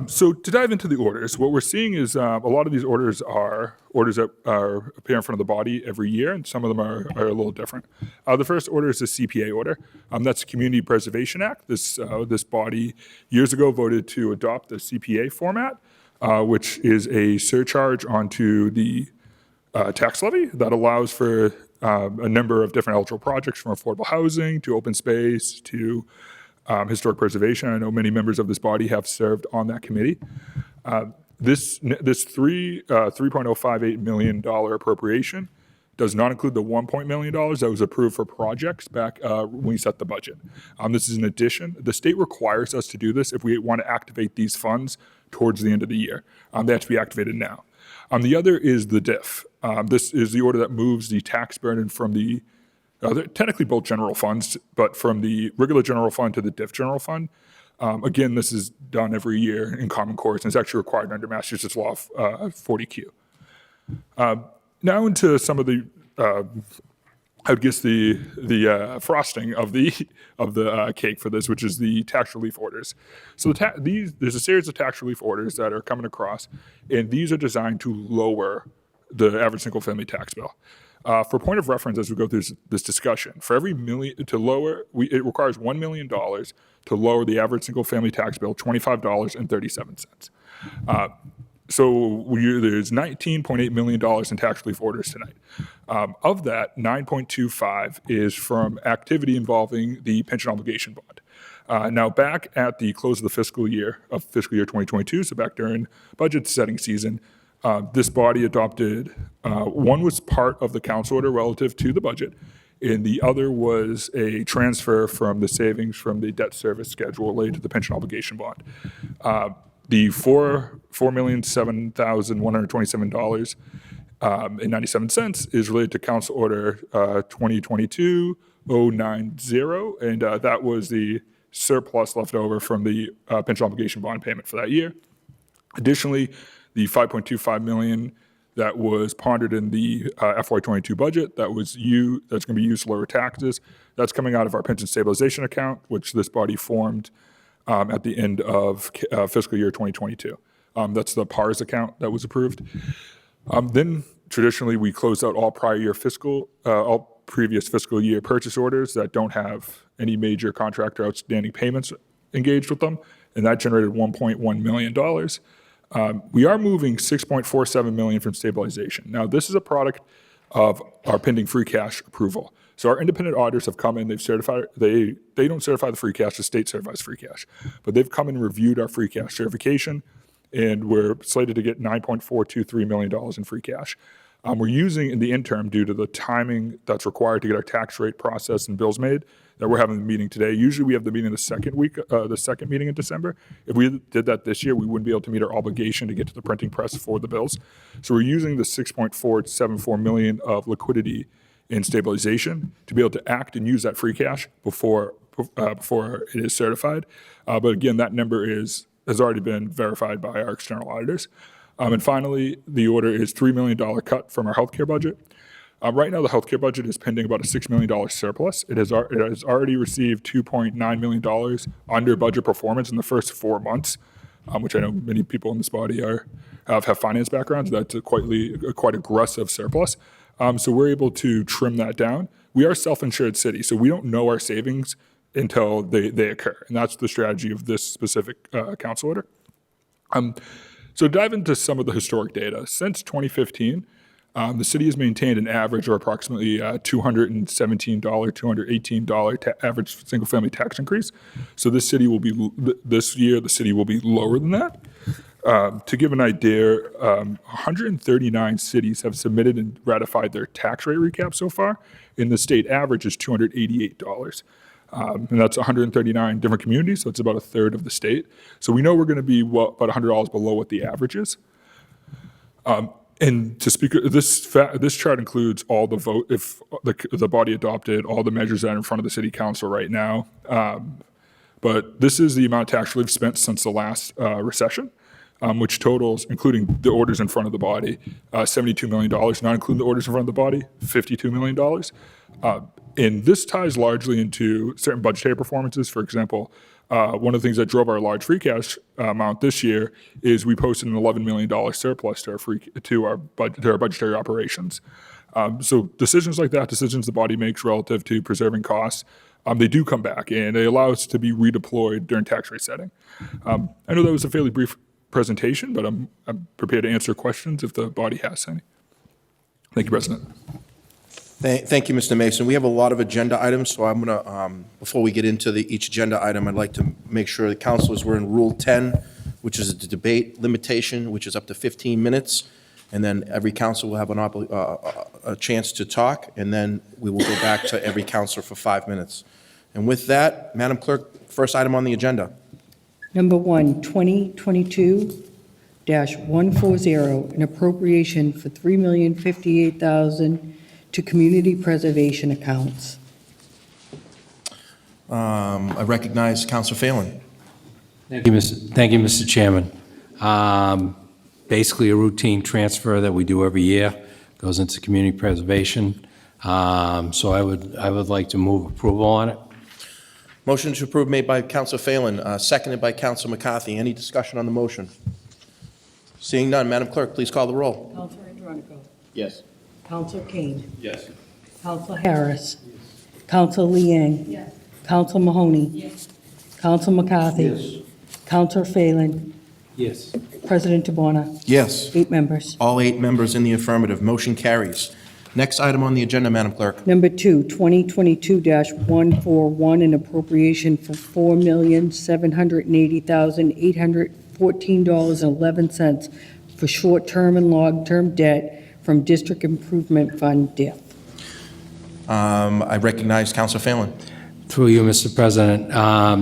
So to dive into the orders, what we're seeing is a lot of these orders are orders that appear in front of the body every year, and some of them are a little different. The first order is the CPA order. That's the Community Preservation Act. This body years ago voted to adopt the CPA format, which is a surcharge onto the tax levy that allows for a number of different eligible projects, from affordable housing to open space to historic preservation. I know many members of this body have served on that committee. This $3.058 million appropriation does not include the $1 million that was approved for projects back when we set the budget. This is an addition. The state requires us to do this if we want to activate these funds towards the end of the year. They have to be activated now. The other is the DIF. This is the order that moves the tax burden from the they're technically both general funds, but from the regular general fund to the DIF general fund. Again, this is done every year in common course, and it's actually required under Massachusetts law 40Q. Now into some of the, I would guess the frosting of the cake for this, which is the tax relief orders. So there's a series of tax relief orders that are coming across, and these are designed to lower the average single-family tax bill. For point of reference, as we go through this discussion, for every million it requires $1 million to lower the average single-family tax bill $25.37. So there's $19.8 million in tax relief orders tonight. Of that, 9.25 is from activity involving the pension obligation bond. Now, back at the close of the fiscal year 2022, so back during budget setting season, this body adopted, one was part of the council order relative to the budget, and the other was a transfer from the savings from the debt service schedule related to the pension obligation bond. The $4,007,127.97 is related to council order 2022-1 $5.090, and that was the surplus left over from the pension obligation bond payment for that year. Additionally, the $5.25 million that was pondered in the FY22 budget that's going to be used to lower taxes, that's coming out of our pension stabilization account, which this body formed at the end of fiscal year 2022. That's the PARS account that was approved. Then traditionally, we closed out all all previous fiscal year purchase orders that don't have any major contractor outstanding payments engaged with them, and that generated $1.1 million. We are moving $6.47 million from stabilization. Now, this is a product of our pending free cash approval. So our independent auditors have come in, they've certified, they don't certify the free cash, the state certifies free cash. But they've come and reviewed our free cash certification, and we're slated to get $9.423 million in free cash. We're using in the interim, due to the timing that's required to get our tax rate processed and bills made, that we're having the meeting today. Usually we have the meeting the second meeting in December. If we did that this year, we wouldn't be able to meet our obligation to get to the printing press for the bills. So we're using the $6.474 million of liquidity in stabilization to be able to act and use that free cash before it is certified. But again, that number has already been verified by our external auditors. And finally, the order is $3 million cut from our healthcare budget. Right now, the healthcare budget is pending about a $6 million surplus. It has already received $2.9 million under budget performance in the first 4 months, which I know many people in this body have finance backgrounds. That's a quite aggressive surplus. So we're able to trim that down. We are a self-insured city, so we don't know our savings until they occur. And that's the strategy of this specific council order. So dive into some of the historic data. Since 2015, the city has maintained an average of approximately $217, $218 average single-family tax increase. So this year, the city will be lower than that. To give an idea, 139 cities have submitted and ratified their tax rate recap so far, and the state average is $288. And that's 139 different communities, so it's about a third of the state. So we know we're going to be about $100 below what the average is. And to speak, this chart includes all the vote, if the body adopted all the measures that are in front of the city council right now. But this is the amount of tax relief spent since the last recession, which totals, including the orders in front of the body, $72 million, not including the orders in front of the body, $52 million. And this ties largely into certain budgetary performances. For example, one of the things that drove our large free cash amount this year is we posted an $11 million surplus to our budgetary operations. So decisions like that, decisions the body makes relative to preserving costs, they do come back, and they allow us to be redeployed during tax rate setting. I know that was a fairly brief presentation, but I'm prepared to answer questions if the body has any. Thank you, President. Thank you, Mr. Mason. We have a lot of agenda items, so I'm going to, before we get into each agenda item, I'd like to make sure the councilors were in Rule 10, which is the debate limitation, which is up to 15 minutes, and then every council will have a chance to talk, and then we will go back to every councilor for 5 minutes. And with that, Madam Clerk, first item on the agenda. Number 1, 2022-140, an appropriation for $3,058,000 to community preservation accounts. I recognize Councilor Phelan. Thank you, Mr. Chairman. Basically a routine transfer that we do every year, goes into community preservation. So I would like to move approval on it. Motion to approve made by Councilor Phelan, seconded by Councilor McCarthy. Any discussion on the motion? Seeing none, Madam Clerk, please call the roll. Counselor Andronico. Yes. Counselor Kane. Yes. Counselor Harris. Counselor Liang. Yes. Counselor Mahoney. Yes. Counselor McCarthy. Yes. Counselor Phelan. Yes. President DeBona. Yes. 8 members. All 8 members in the affirmative. Motion carries. Next item on the agenda, Madam Clerk. Number 2, 2022-141, an appropriation for $4,780,814.11 for short-term and long-term debt from District Improvement Fund DIF. I recognize Councilor Phelan. Through you, Mr. President.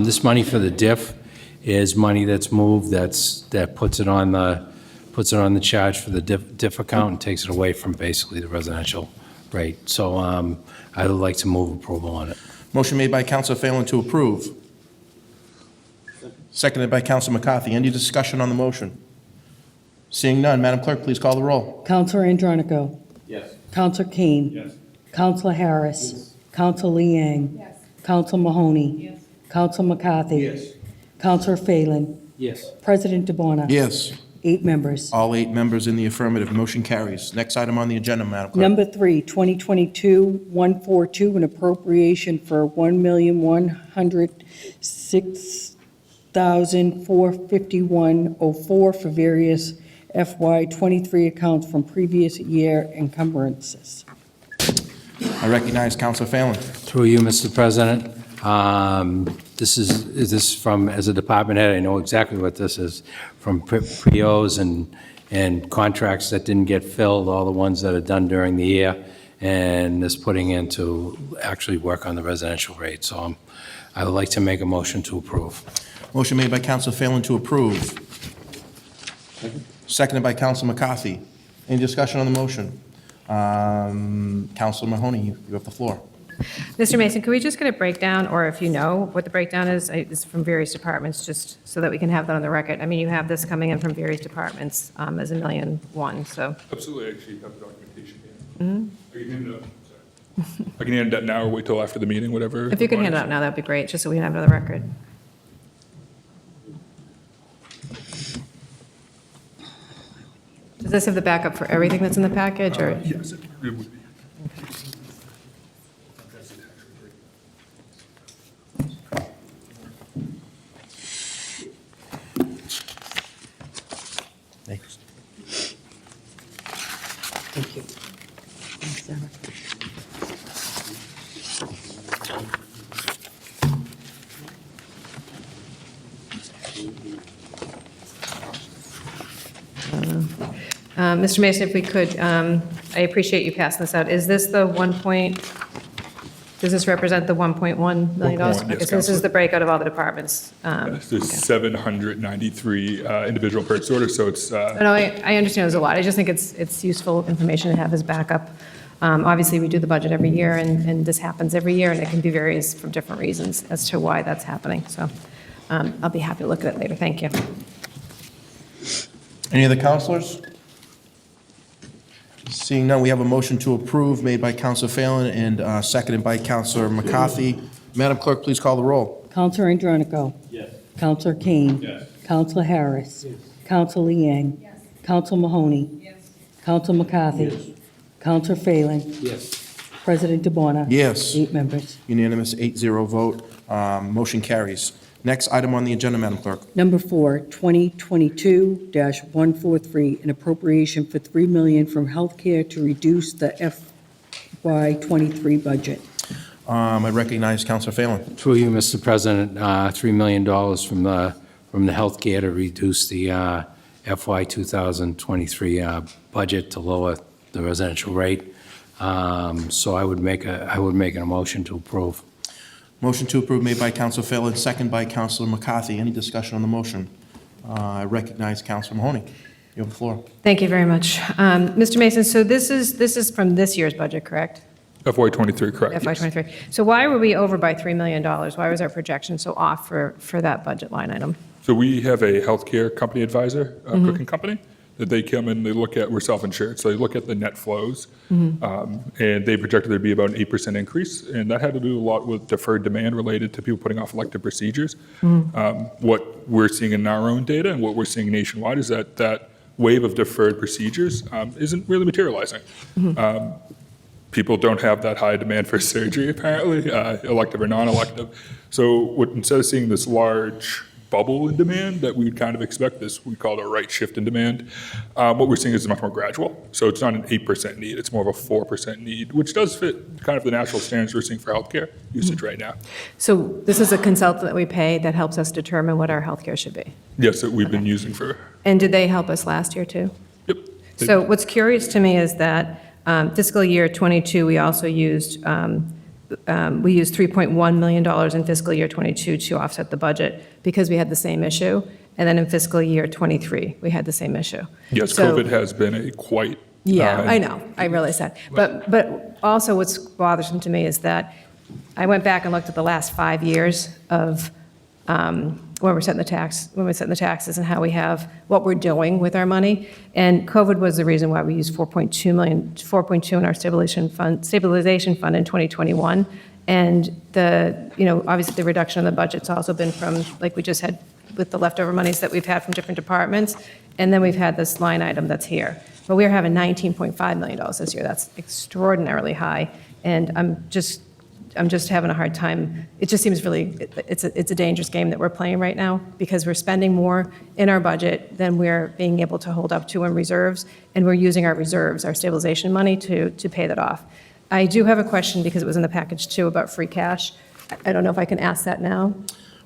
This money for the DIF is money that's moved, that puts it on the charge for the DIF account and takes it away from basically the residential rate. So I would like to move approval on it. Motion made by Counselor Phelan to approve. Seconded by Counselor McCarthy. Any discussion on the motion? Seeing none, Madam Clerk, please call the roll. Counselor Andronico. Yes. Counselor Kane. Yes. Counselor Harris. Yes. Counselor Liang. Yes. Counselor Mahoney. Yes. Counselor McCarthy. Yes. Counselor Phelan. Yes. President DeBona. Yes. 8 members. All 8 members in the affirmative. Motion carries. Next item on the agenda, Madam Clerk. Number 3, 2022-142, an appropriation for $1,106,451.04 for various FY23 accounts from previous year encumbrances. I recognize Counselor Phelan. Through you, Mr. President. This is from, as a department head, I know exactly what this is, from POs and contracts that didn't get filled, all the ones that are done during the year, and this putting in to actually work on the residential rate. So I would like to make a motion to approve. Motion made by Counselor Phelan to approve. Seconded by Counselor McCarthy. Any discussion on the motion? Counselor Mahoney, you have the floor. Mr. Mason, can we just get a breakdown, or if you know what the breakdown is, it's from various departments, just so that we can have that on the record? I mean, you have this coming in from various departments as $1,000,001, so. Absolutely, I actually have the documentation here. I can hand it out. Sorry. I can hand it out now or wait till after the meeting, whatever. If you could hand it out now, that'd be great, just so we can have it on the record. Does this have the backup for everything that's in the package, or? Yes, it would be. Thanks. Thank you. Thanks, Sarah. Mr. Mason, if we could, I appreciate you passing this out. Is this the does this represent the $1.1 million? Yes, Okay, so this Counselor. is the breakout of all the departments. There's 793 individual purchase orders, so it's, No, I understand there's a lot. I just think it's useful information to have as backup. Obviously, we do the budget every year, and this happens every year, and it can be various from different reasons as to why that's happening. So I'll be happy to look at it later. Thank you. Any other counselors? Seeing none, we have a motion to approve made by Counselor Phelan and seconded by Counselor McCarthy. Madam Clerk, please call the roll. Counselor Andronico. Yes. Counselor Kane. Yes. Counselor Harris. Counselor Liang. Yes. Counselor Mahoney. Yes. Counselor McCarthy. Counselor Phelan. Yes. President DeBona. Yes. 8 members. Unanimous 8-0 vote. Motion carries. Next item on the agenda, Madam Clerk. Number 4, 2022-143, an appropriation for $3 million from healthcare to reduce the FY23 budget. I recognize Counselor Phelan. Through you, Mr. President, $3 million from the healthcare to reduce the FY 2023 budget to lower the residential rate. So I would make a motion to approve. Motion to approve made by Counselor Phelan, second by Counselor McCarthy. Any discussion on the motion? I recognize Counselor Mahoney. You have the floor. Thank you very much. Mr. Mason, so this is from this year's budget, correct? FY23, correct? yes. FY23. So why were we over by $3 million? Why was our projection so off for that budget line item? So we have a healthcare company advisor, a cooking company, that they come in, they look at, we're self-insured, so they look at the net flows, and they projected there'd be about an 8% increase, and that had to do a lot with deferred demand related to people putting off elective procedures. What we're seeing in our own data and what we're seeing nationwide is that wave of deferred procedures isn't really materializing. People don't have that high demand for surgery, apparently, elective or non-elective. So instead of seeing this large bubble in demand that we would kind of expect, this we call it a right shift in demand, what we're seeing is much more gradual. So it's not an 8% need, it's more of a 4% need, which does fit kind of the national standards we're seeing for healthcare usage right now. So this is a consultant that we pay that helps us determine what our healthcare should be. Yes, that we've been using for. And did they help us last year, too? Yep. So what's curious to me is that fiscal year '22, we also used $3.1 million in fiscal year '22 to offset the budget because we had the same issue. And then in fiscal year '23, we had the same issue. Yes, So- COVID has been a quite Yeah, I know, I realize that. But also what's bothersome to me is that I went back and looked at the last 5 years of when we're setting the taxes and how we have, what we're doing with our money. And COVID was the reason why we used 4.2 in our stabilization fund in 2021. And obviously the reduction in the budget's also been from, like we just had with the leftover monies that we've had from different departments. And then we've had this line item that's here. But we're having $19.5 million this year. That's extraordinarily high. And I'm just having a hard time. It just seems really, it's a dangerous game that we're playing right now because we're spending more in our budget than we're being able to hold up to in reserves, and we're using our reserves, our stabilization money, to pay that off. I do have a question because it was in the package too about free cash. I don't know if I can ask that now.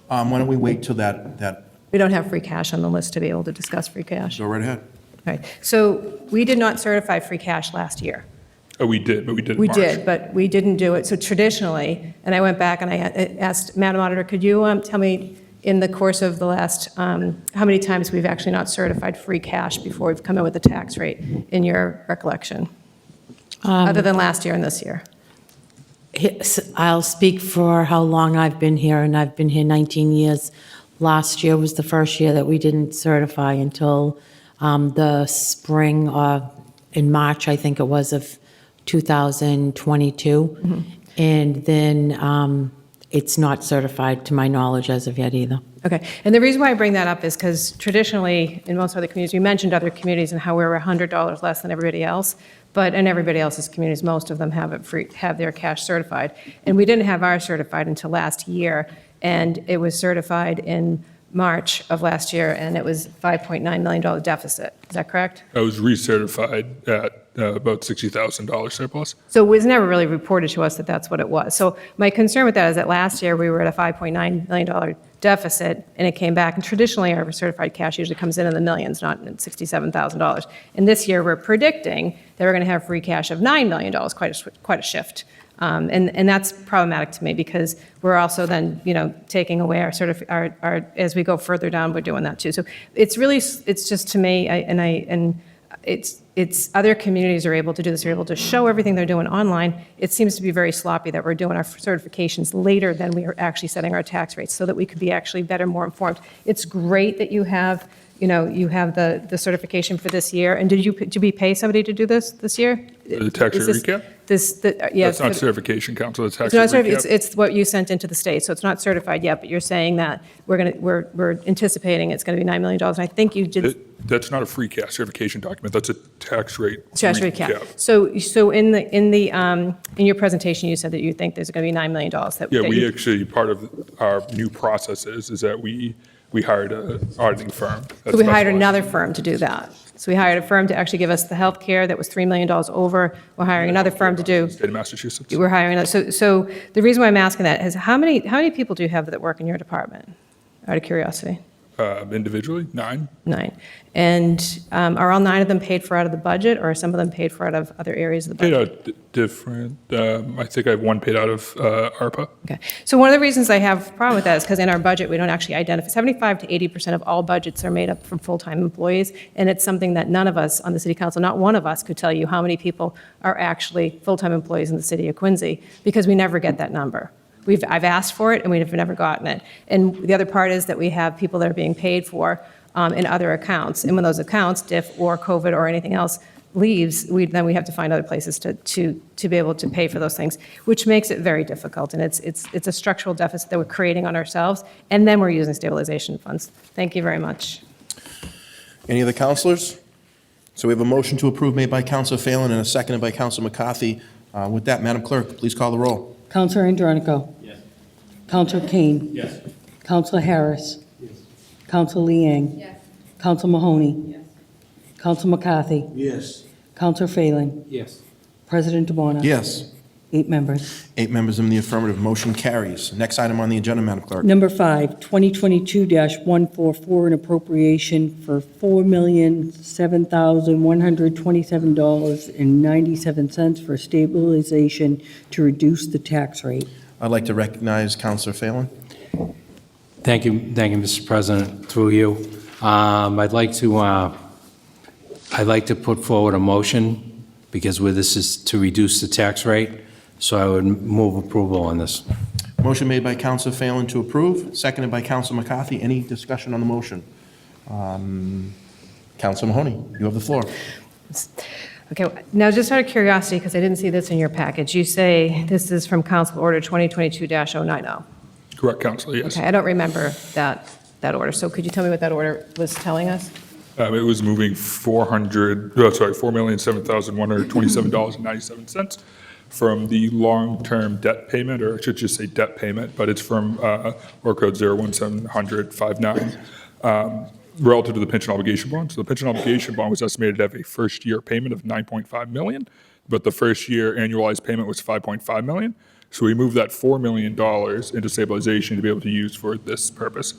Why don't we wait till that, We don't have free cash on the list to be able to discuss free cash. go right ahead. Right. So we did not certify free cash last year. Oh, we did, but we did in We March. did, but we didn't do it. So traditionally, and I went back and I asked, Madam Auditor, could you tell me in the course of the last, how many times we've actually not certified free cash before we've come in with a tax rate in your recollection? Other than last year and this year? I'll speak for how long I've been here, and I've been here 19 years. Last year was the first year that we didn't certify until the spring, in March, I think it was, of 2022. Mm-hmm. And then it's not certified to my knowledge as of yet either. Okay. And the reason why I bring that up is because traditionally, in most other communities, you mentioned other communities and how we're $100 less than everybody else. But in everybody else's communities, most of them have their cash certified. And we didn't have ours certified until last year. And it was certified in March of last year, and it was $5.9 million deficit. Is that correct? I was recertified at about $60,000 surplus. So it was never really reported to us that that's what it was. So my concern with that is that last year we were at a $5.9 million deficit, and it came back. And traditionally, our certified cash usually comes in the millions, not in $67,000. And this year, we're predicting that we're going to have free cash of $9 million, quite a shift. And that's problematic to me because we're also then, taking away our as we go further down, we're doing that too. So it's really, it's just to me, it's other communities are able to do this, they're able to show everything they're doing online. It seems to be very sloppy that we're doing our certifications later than we are actually setting our tax rates so that we could be actually better, more informed. It's great that you have the certification for this year. And did we pay somebody to do this year? The tax rate recap? Yes. That's not certification, Council, it's tax It's rate not certified, recap. it's what you sent into the state, so it's not certified yet, but you're saying that we're anticipating it's going to be $9 million. And I think you did. That's not a free cash certification document, that's a tax rate Tax rate cap. recap. So in your presentation, you said that you think there's going to be $9 million. Yeah, we actually, part of our new process is that we hired an auditing firm. So we hired another firm to do that. So we hired a firm to actually give us the health care that was $3 million over. We're hiring another firm to do. State of Massachusetts. We're hiring another. So the reason why I'm asking that is how many people do you have that work in your department? Out of curiosity. Individually, 9. 9. And are all 9 of them paid for out of the budget, or are some of them paid for out of other areas of the budget? Paid out different, I think I have one paid out of ARPA. Okay. So one of the reasons I have a problem with that is because in our budget, we don't actually identify, 75 to 80% of all budgets are made up from full-time employees, and it's something that none of us on the city council, not one of us could tell you how many people are actually full-time employees in the city of Quincy, because we never get that number. I've asked for it, and we've never gotten it. And the other part is that we have people that are being paid for in other accounts. And when those accounts, DIF or COVID or anything else, leaves, then we have to find other places to be able to pay for those things, which makes it very difficult. And it's a structural deficit that we're creating on ourselves, and then we're using stabilization funds. Thank you very much. Any other counselors? So we have a motion to approve made by Counselor Phelan and a seconded by Counselor McCarthy. With that, Madam Clerk, please call the roll. Counselor Andronico. Yes. Counselor Kane. Yes. Counselor Harris. Yes. Counselor Liang. Yes. Counselor Mahoney. Yes. Counselor McCarthy. Yes. Counselor Phelan. Yes. President DeBona. Yes. 8 members. 8 members in the affirmative. Motion carries. Next item on the agenda, Madam Clerk. Number 5, 2022-144, an appropriation for $4,007,127.97 for stabilization to reduce the tax rate. I'd like to recognize Counselor Phelan. Thank you, Mr. President, through you. I'd like to put forward a motion because where this is to reduce the tax rate, so I would move approval on this. Motion made by Counselor Phelan to approve, seconded by Counselor McCarthy. Any discussion on the motion? Counselor Mahoney, you have the floor. Okay, now just out of curiosity, because I didn't see this in your package, you say this is from Council Order 2022-090. Correct, Counselor, yes. Okay, I don't remember that order, so could you tell me what that order was telling us? It was moving $4,007,127.97 from the long-term debt payment, or I should just say debt payment, but it's from Order Code 0170059, relative to the pension obligation bond. So the pension obligation bond was estimated to have a first-year payment of $9.5 million, but the first-year annualized payment was $5.5 million. So we moved that $4 million into stabilization to be able to use for this purpose.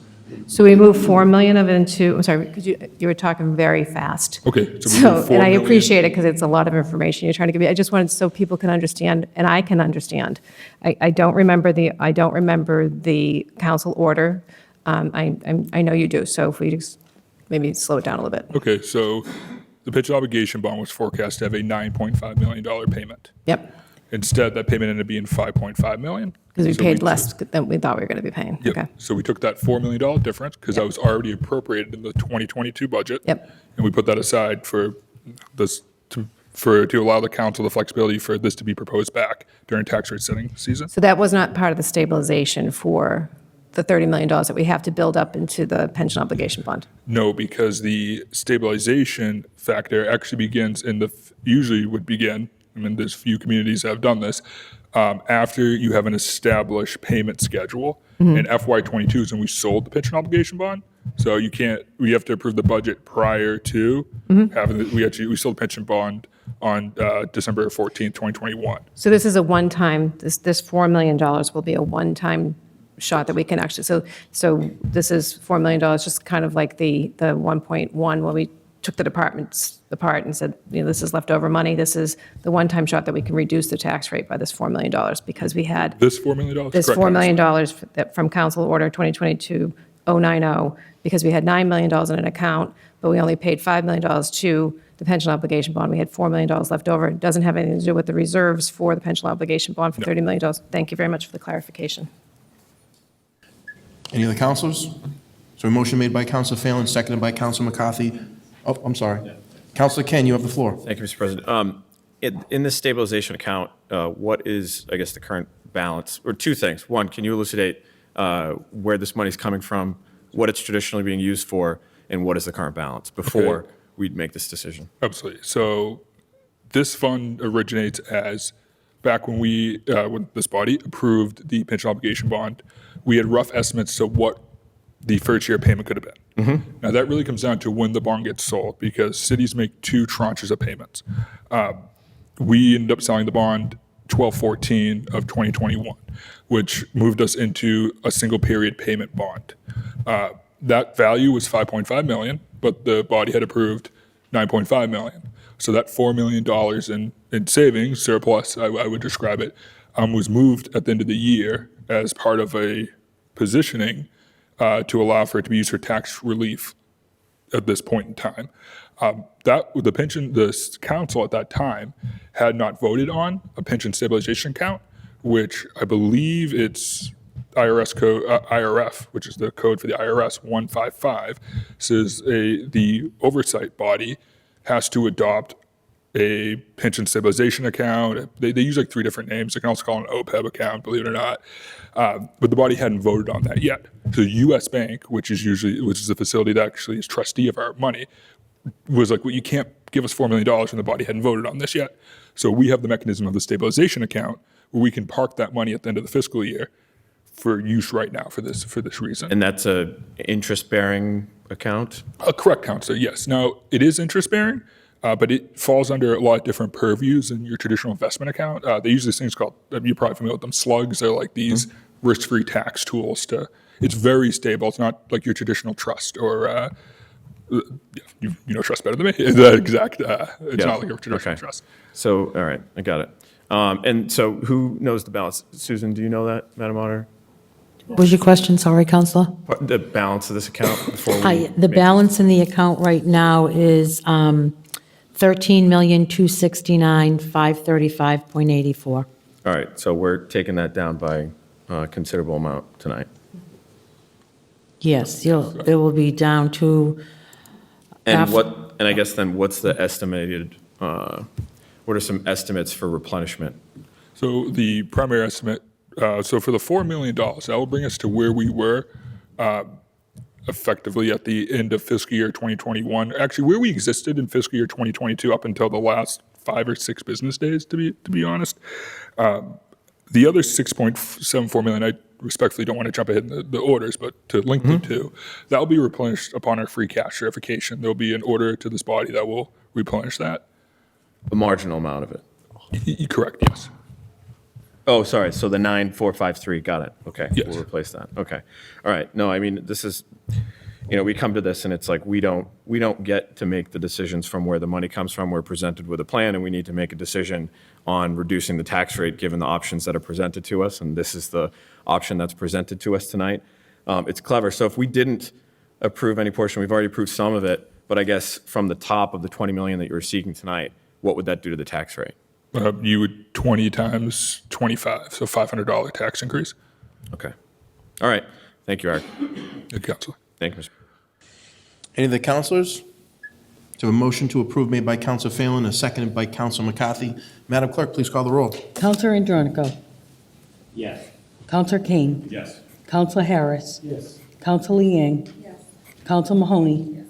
So we moved 4 million of it into, I'm sorry, because you were talking very fast. Okay, so we moved 4 And I million. appreciate it because it's a lot of information you're trying to give me. I just wanted so people can understand, and I can understand. I don't remember the council order. I know you do, so if we just maybe slow it down a little bit. Okay, so the pension obligation bond was forecast to have a $9.5 million payment. Yep, Instead, that payment ended up being $5.5 million. because we So paid less than we thought we were going to be paying. Yep. Okay. So we took that $4 million difference, because that was already appropriated in the 2022 budget. Yep. And we put that aside for this, to allow the council the flexibility for this to be proposed back during tax rate setting season. So that was not part of the stabilization for the $30 million that we have to build up into the pension obligation bond? No, because the stabilization factor actually begins usually would begin, I mean, there's few communities that have done this, after you have an established payment schedule. In FY '22 is when we sold the pension obligation bond. So we have to approve the budget prior to having, we sold the pension bond on December 14th, 2021. So this is a one-time, this $4 million will be a one-time shot that we can actually, so this is $4 million, just kind of like the 1.1, when we took the departments apart and said, this is leftover money. This is the one-time shot that we can reduce the tax rate by this $4 million, because we had This $4 million? this Correct, $4 million from Council Order 2022-090, because we had $9 million in an account, but we only paid $5 million to the pension obligation bond. We had $4 million left over. It doesn't have anything to do with the reserves for the pension obligation bond for $30 million. Thank you very much for the clarification. Any other counselors? So a motion made by Counselor Phelan, seconded by Counselor McCarthy. Oh, I'm sorry. Counselor Ken, you have the floor. Thank you, Mr. President. In this stabilization account, what is, I guess, the current balance? Or two things. One, can you elucidate where this money is coming from, what it's traditionally being used for, and what is the current balance before we'd make this decision? Absolutely. So this fund originates as, back when when this body approved the pension obligation bond, we had rough estimates of what the first year payment could have been. Now that really comes down to when the bond gets sold, because cities make two tranches of payments. We ended up selling the bond 12/14 of 2021, which moved us into a single period payment bond. That value was $5.5 million, but the body had approved $9.5 million. So that $4 million in savings, surplus, I would describe it, was moved at the end of the year as part of a positioning to allow for it to be used for tax relief at this point in time. The council at that time had not voted on a pension stabilization account, which I believe it's IRS code, IRF, which is the code for the IRS 155, says the oversight body has to adopt a pension stabilization account. They use like 3 different names. They can also call it an OPEB account, believe it or not. But the body hadn't voted on that yet. So U.S. Bank, which is the facility that actually is trustee of our money, was like, well, you can't give us $4 million when the body hadn't voted on this yet. So we have the mechanism of the stabilization account where we can park that money at the end of the fiscal year for use right now for this reason. And that's a interest-bearing account? A correct, Counselor, yes. Now, it is interest-bearing, but it falls under a lot of different purviews in your traditional investment account. They use these things called, you're probably familiar with them, slugs. They're like these risk-free tax tools it's very stable. It's not like your traditional trust or, you know trust better than me. It's not like a traditional trust. So, all right, I got it. And so who knows the balance? Susan, do you know that, Madam Auditor? What was your question? Sorry, Counselor. The balance of this account before we The make- balance in the account right now is $13,269,535.84. All right, so we're taking that down by a considerable amount tonight. Yes, it will be down to, And I guess then what's the estimated, what are some estimates for replenishment? So the primary estimate, so for the $4 million, that will bring us to where we were effectively at the end of fiscal year 2021. Actually, where we existed in fiscal year 2022 up until the last 5 or 6 business days, to be honest. The other $6.74 million, I respectfully don't want to jump ahead in the orders, but to link the two, that will be replenished upon our free cash certification. There'll be an order to this body that will replenish that. A marginal amount of it? Correct, yes. Oh, sorry, so the 9,453, got it, okay. Yes. We'll replace that, okay. All right, no, I mean, this is, we come to this and it's like, we don't get to make the decisions from where the money comes from. We're presented with a plan and we need to make a decision on reducing the tax rate given the options that are presented to us, and this is the option that's presented to us tonight. It's clever, so if we didn't approve any portion, we've already approved some of it, but I guess from the top of the 20 million that you were seeking tonight, what would that do to the tax rate? You would 20 times 25, so $500 tax increase. Okay. All right. Thank you, Eric. Thank you, Counselor. Thank you, Mr. Any of the counselors? So a motion to approve made by Counselor Phelan, and seconded by Counselor McCarthy. Madam Clerk, please call the roll. Counselor Andronico. Yes. Counselor Kane. Yes. Counselor Harris. Yes. Counselor Liang. Yes. Counselor Mahoney. Yes.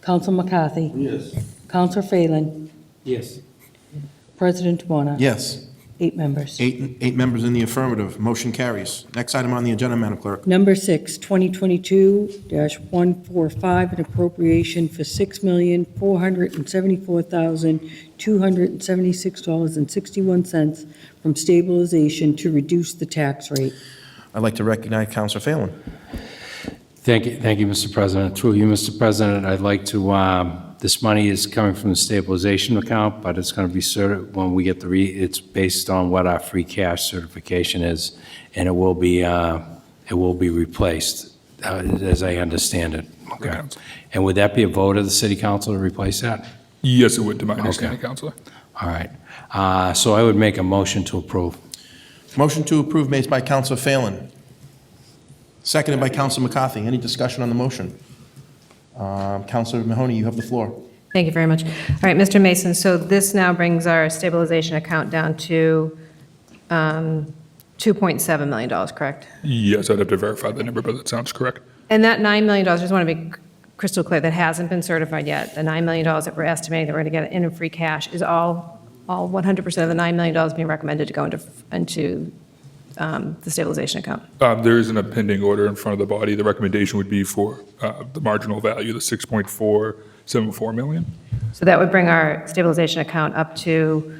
Counselor McCarthy. Yes. Counselor Phelan. Yes. President DeBona. Yes. 8 members. Eight members in the affirmative. Motion carries. Next item on the agenda, Madam Clerk. Number 6, 2022-145, an appropriation for $6,474,276.61 from stabilization to reduce the tax rate. I'd like to recognize Counselor Phelan. Thank you, Mr. President. Through you, Mr. President, I'd like to, this money is coming from the stabilization account, but it's going to be when we get it's based on what our free cash certification is, and it will be replaced, as I understand it. Okay. And would that be a vote of the city council to replace that? Yes, it would, to my understanding, Counselor. All right. So I would make a motion to approve. Motion to approve made by Counselor Phelan, seconded by Counselor McCarthy. Any discussion on the motion? Counselor Mahoney, you have the floor. Thank you very much. All right, Mr. Mason, so this now brings our stabilization account down to $2.7 million, correct? Yes, I'd have to verify the number, but that sounds correct. And that $9 million, I just want to be crystal clear, that hasn't been certified yet. The $9 million that we're estimating that we're going to get in free cash is all 100% of the $9 million being recommended to go into the stabilization account. There isn't a pending order in front of the body. The recommendation would be for the marginal value, the $6.474 million. So that would bring our stabilization account up to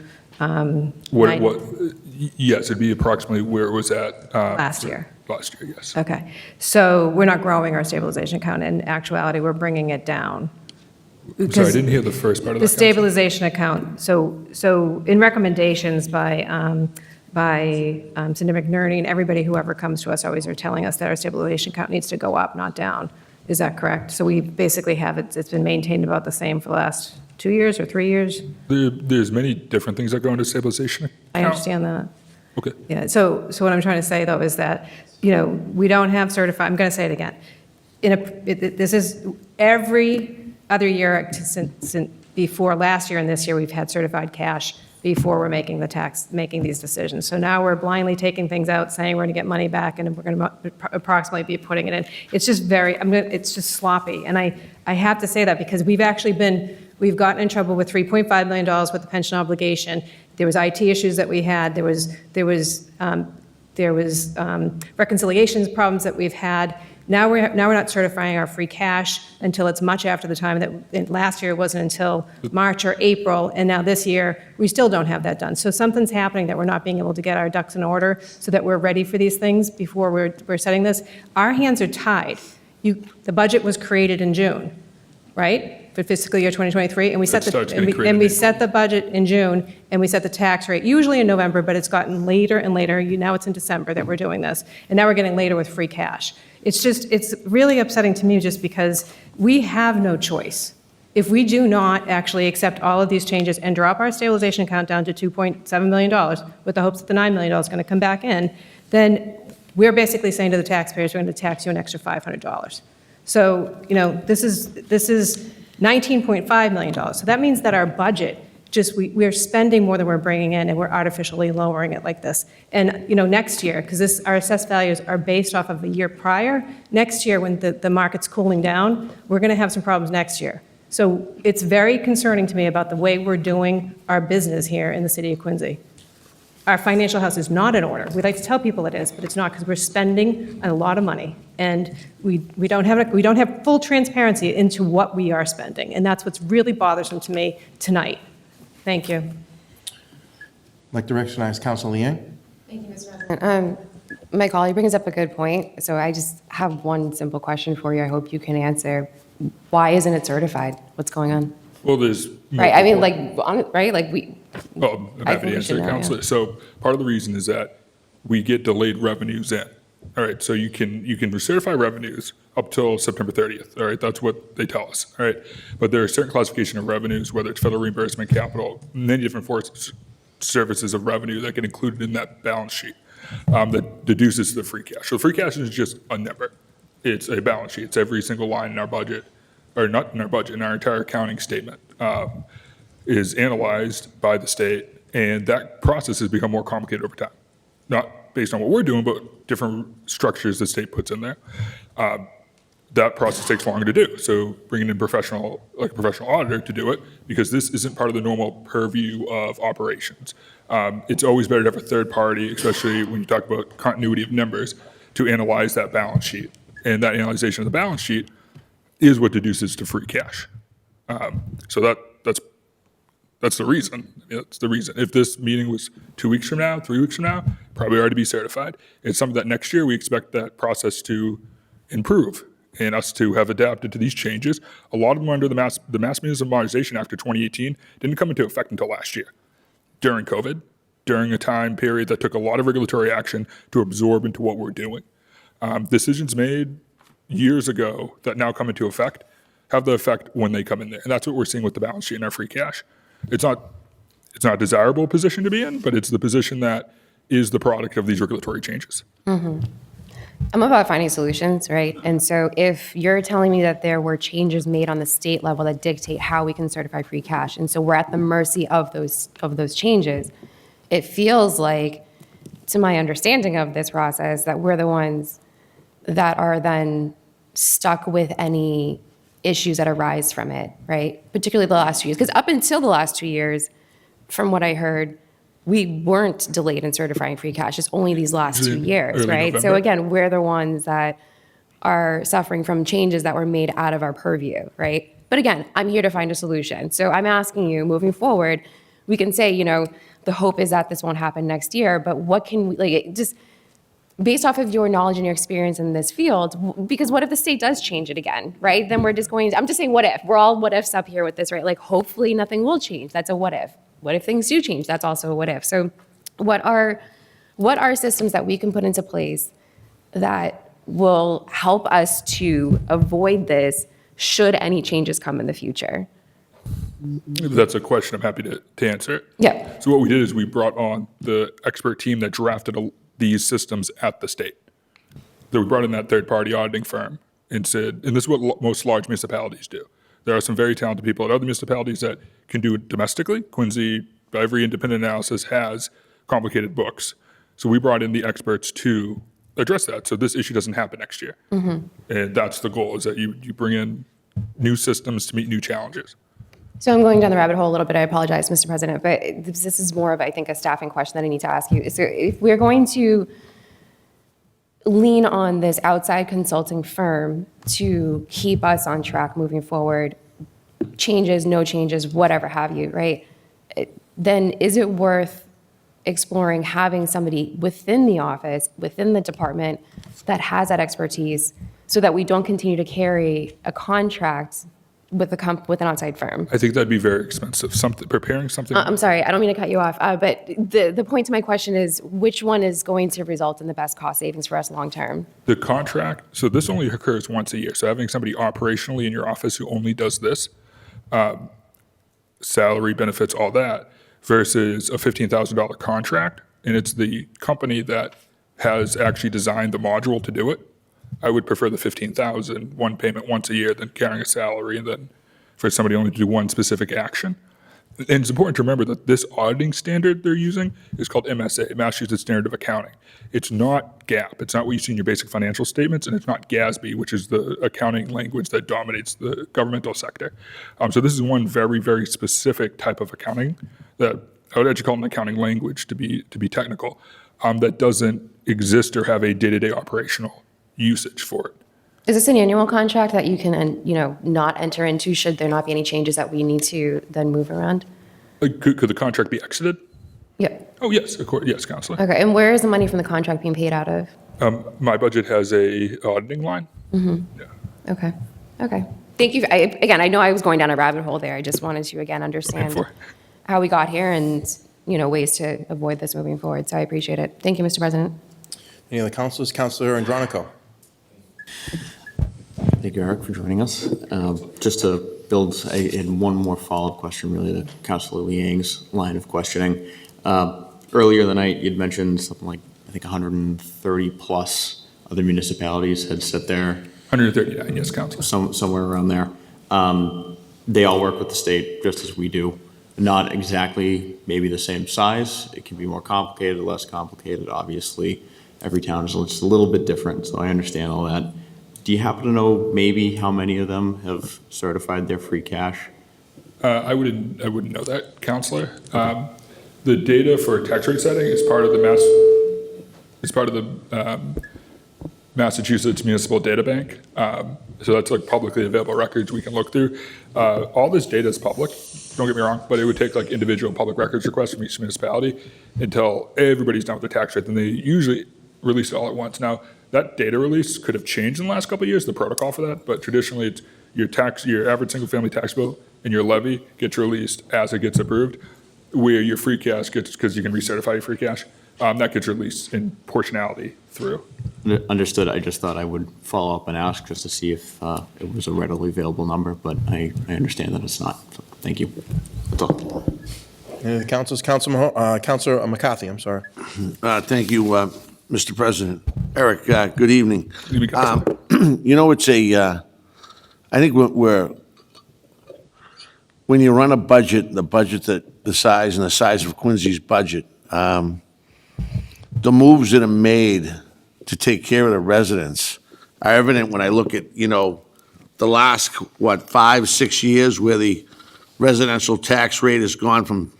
Yes, it'd be approximately where it was at. Last year. Last year, yes. Okay. So we're not growing our stabilization account. In actuality, we're bringing it down. I'm sorry, I didn't hear the first part of that. The stabilization account, so in recommendations by Cindy McNerney and everybody, whoever comes to us, always are telling us that our stabilization account needs to go up, not down. Is that correct? So we basically have it's been maintained about the same for the last 2 years or 3 years? There's many different things that go into stabilization account. I understand that. Okay. Yeah, so what I'm trying to say, though, is that, we don't have certified, I'm going to say it again. This is every other year since before last year and this year, we've had certified cash before we're making these decisions. So now we're blindly taking things out, saying we're going to get money back, and we're going to approximately be putting it in. It's just it's just sloppy. And I have to say that because we've gotten in trouble with $3.5 million with the pension obligation. There was IT issues that we had. There was reconciliations problems that we've had. Now we're not certifying our free cash until it's much after the time that last year it wasn't until March or April, and now this year we still don't have that done. So something's happening that we're not being able to get our ducks in order so that we're ready for these things before we're setting this. Our hands are tied. The budget was created in June, right? For fiscal year 2023, and we set the budget in June, and we set the tax rate usually in November, but it's gotten later and later. Now it's in December that we're doing this, and now we're getting later with free cash. It's really upsetting to me just because we have no choice. If we do not actually accept all of these changes and drop our stabilization account down to $2.7 million with the hopes that the $9 million is going to come back in, then we're basically saying to the taxpayers, we're going to tax you an extra $500. So, this is $19.5 million. So that means that our budget, we're spending more than we're bringing in, and we're artificially lowering it like this. And, next year, because our assessed values are based off of the year prior, next year when the market's cooling down, we're going to have some problems next year. So it's very concerning to me about the way we're doing our business here in the city of Quincy. Our financial house is not in order. We like to tell people it is, but it's not, because we're spending a lot of money, and we don't have full transparency into what we are spending, and that's what's really bothersome to me tonight. Thank you. I'd like to recognize Council Liang. Thank you, Mr. President. My colleague brings up a good point, so I just have one simple question for you. I hope you can answer. Why isn't it certified? What's going on? Well, there's. Right, I mean, right, Well, I'm I happy think to we should answer, know, Counselor. yeah. So part of the reason is that we get delayed revenues in. All right, so you can recertify revenues up till September 30th. All right, that's what they tell us. All right, but there are certain classification of revenues, whether it's federal reimbursement, capital, many different services of revenue that get included in that balance sheet that deduces the free cash. So the free cash is just a number. It's a balance sheet. It's every single line in our budget, or not in our budget, in our entire accounting statement is analyzed by the state, and that process has become more complicated over time. Not based on what we're doing, but different structures the state puts in there. That process takes longer to do. So bringing in a professional auditor to do it, because this isn't part of the normal purview of operations. It's always better to have a third party, especially when you talk about continuity of numbers, to analyze that balance sheet. And that analysis of the balance sheet is what deduces to free cash. So that's the reason. That's the reason. If this meeting was 2 weeks from now, 3 weeks from now, probably already be certified. It's something that next year we expect that process to improve and us to have adapted to these changes. A lot of them under the Mass Municipal Modernization Act of 2018 didn't come into effect until last year, during COVID, during a time period that took a lot of regulatory action to absorb into what we're doing. Decisions made years ago that now come into effect have the effect when they come in there. And that's what we're seeing with the balance sheet and our free cash. It's not a desirable position to be in, but it's the position that is the product of these regulatory changes. Mm-hmm. I'm about finding solutions, right? And so if you're telling me that there were changes made on the state level that dictate how we can certify free cash, and so we're at the mercy of those changes, it feels like, to my understanding of this process, that we're the ones that are then stuck with any issues that arise from it, right? Particularly the last 2 years. Because up until the last 2 years, from what I heard, we weren't delayed in certifying free cash. It's only these last 2 years, Early right? So November. again, we're the ones that are suffering from changes that were made out of our purview, right? But again, I'm here to find a solution. So I'm asking you, moving forward, we can say, the hope is that this won't happen next year, but what can we, just based off of your knowledge and your experience in this field, because what if the state does change it again, right? Then we're just I'm just saying what if. We're all what ifs up here with this, right? Like, hopefully nothing will change. That's a what if. What if things do change? That's also a what if. So what are systems that we can put into place that will help us to avoid this should any changes come in the future? If that's a question, I'm happy to answer. Yeah. So what we did is we brought on the expert team that drafted these systems at the state. So we brought in that third-party auditing firm and said, and this is what most large municipalities do. There are some very talented people at other municipalities that can do it domestically. Quincy, by every independent analysis, has complicated books. So we brought in the experts to address that, so this issue doesn't happen next year. Mm-hmm. And that's the goal, is that you bring in new systems to meet new challenges. So I'm going down the rabbit hole a little bit. I apologize, Mr. President, but this is more of, I think, a staffing question that I need to ask you. So if we're going to lean on this outside consulting firm to keep us on track moving forward, changes, no changes, whatever have you, right? Then is it worth exploring having somebody within the office, within the department, that has that expertise, so that we don't continue to carry a contract with an outside firm? I think that'd be very expensive. Preparing something. I'm sorry, I don't mean to cut you off, but the point to my question is, which one is going to result in the best cost savings for us long-term? The contract, so this only occurs once a year. So having somebody operationally in your office who only does this salary, benefits, all that, versus a $15,000 contract, and it's the company that has actually designed the module to do it, I would prefer the 15,000, one payment once a year, than carrying a salary and then for somebody only to do one specific action. And it's important to remember that this auditing standard they're using is called MSA, Massachusetts Standard of Accounting. It's not GAAP. It's not what you see in your basic financial statements, and it's not GASB, which is the accounting language that dominates the governmental sector. So this is one very, very specific type of accounting that I would actually call an accounting language to be technical, that doesn't exist or have a day-to-day operational usage for it. Is this an annual contract that you can, not enter into should there not be any changes that we need to then move around? Could the contract be exited? Yep. Oh, yes, of course, yes, Counselor. Okay, and where is the money from the contract being paid out of? My budget has a auditing line. Okay, okay. Thank you. Again, I know I was going down a rabbit hole there. I just wanted to, again, understand how we got here and, ways to avoid this moving forward. So I appreciate it. Thank you, Mr. President. Any other councilors? Councilor Andronico. Thank you, Eric, for joining us. Just to build one more follow-up question, really, to Councilor Liang's line of questioning. Earlier the night, you'd mentioned something like, I think, 130 plus other municipalities had set their 139, yes, Councilor. Somewhere around there. They all work with the state just as we do. Not exactly maybe the same size. It can be more complicated, less complicated. Obviously, every town is just a little bit different, so I understand all that. Do you happen to know maybe how many of them have certified their free cash? I wouldn't know that, Counselor. The data for tax rate setting is part of the Massachusetts Municipal Data Bank. So that's like publicly available records we can look through. All this data is public, don't get me wrong, but it would take like individual public records requests from each municipality until everybody's done with the tax rate. Then they usually release it all at once. Now, that data release could have changed in the last couple of years, the protocol for that, but traditionally it's your average single-family tax bill and your levy gets released as it gets approved, where your free cash gets, because you can recertify your free cash, that gets released in proportionality through. Understood. I just thought I would follow up and ask just to see if it was a readily available number, but I understand that it's not. So, thank you. That's all. Any other councilors? Councilor McCarthy, I'm sorry. Thank you, Mr. President. Eric, good evening. Good evening, It's I think when you run a budget, the budget that the size of Quincy's budget, the moves that are made to take care of the residents are evident when I look at, the last, 5-6 years where the residential tax rate has gone from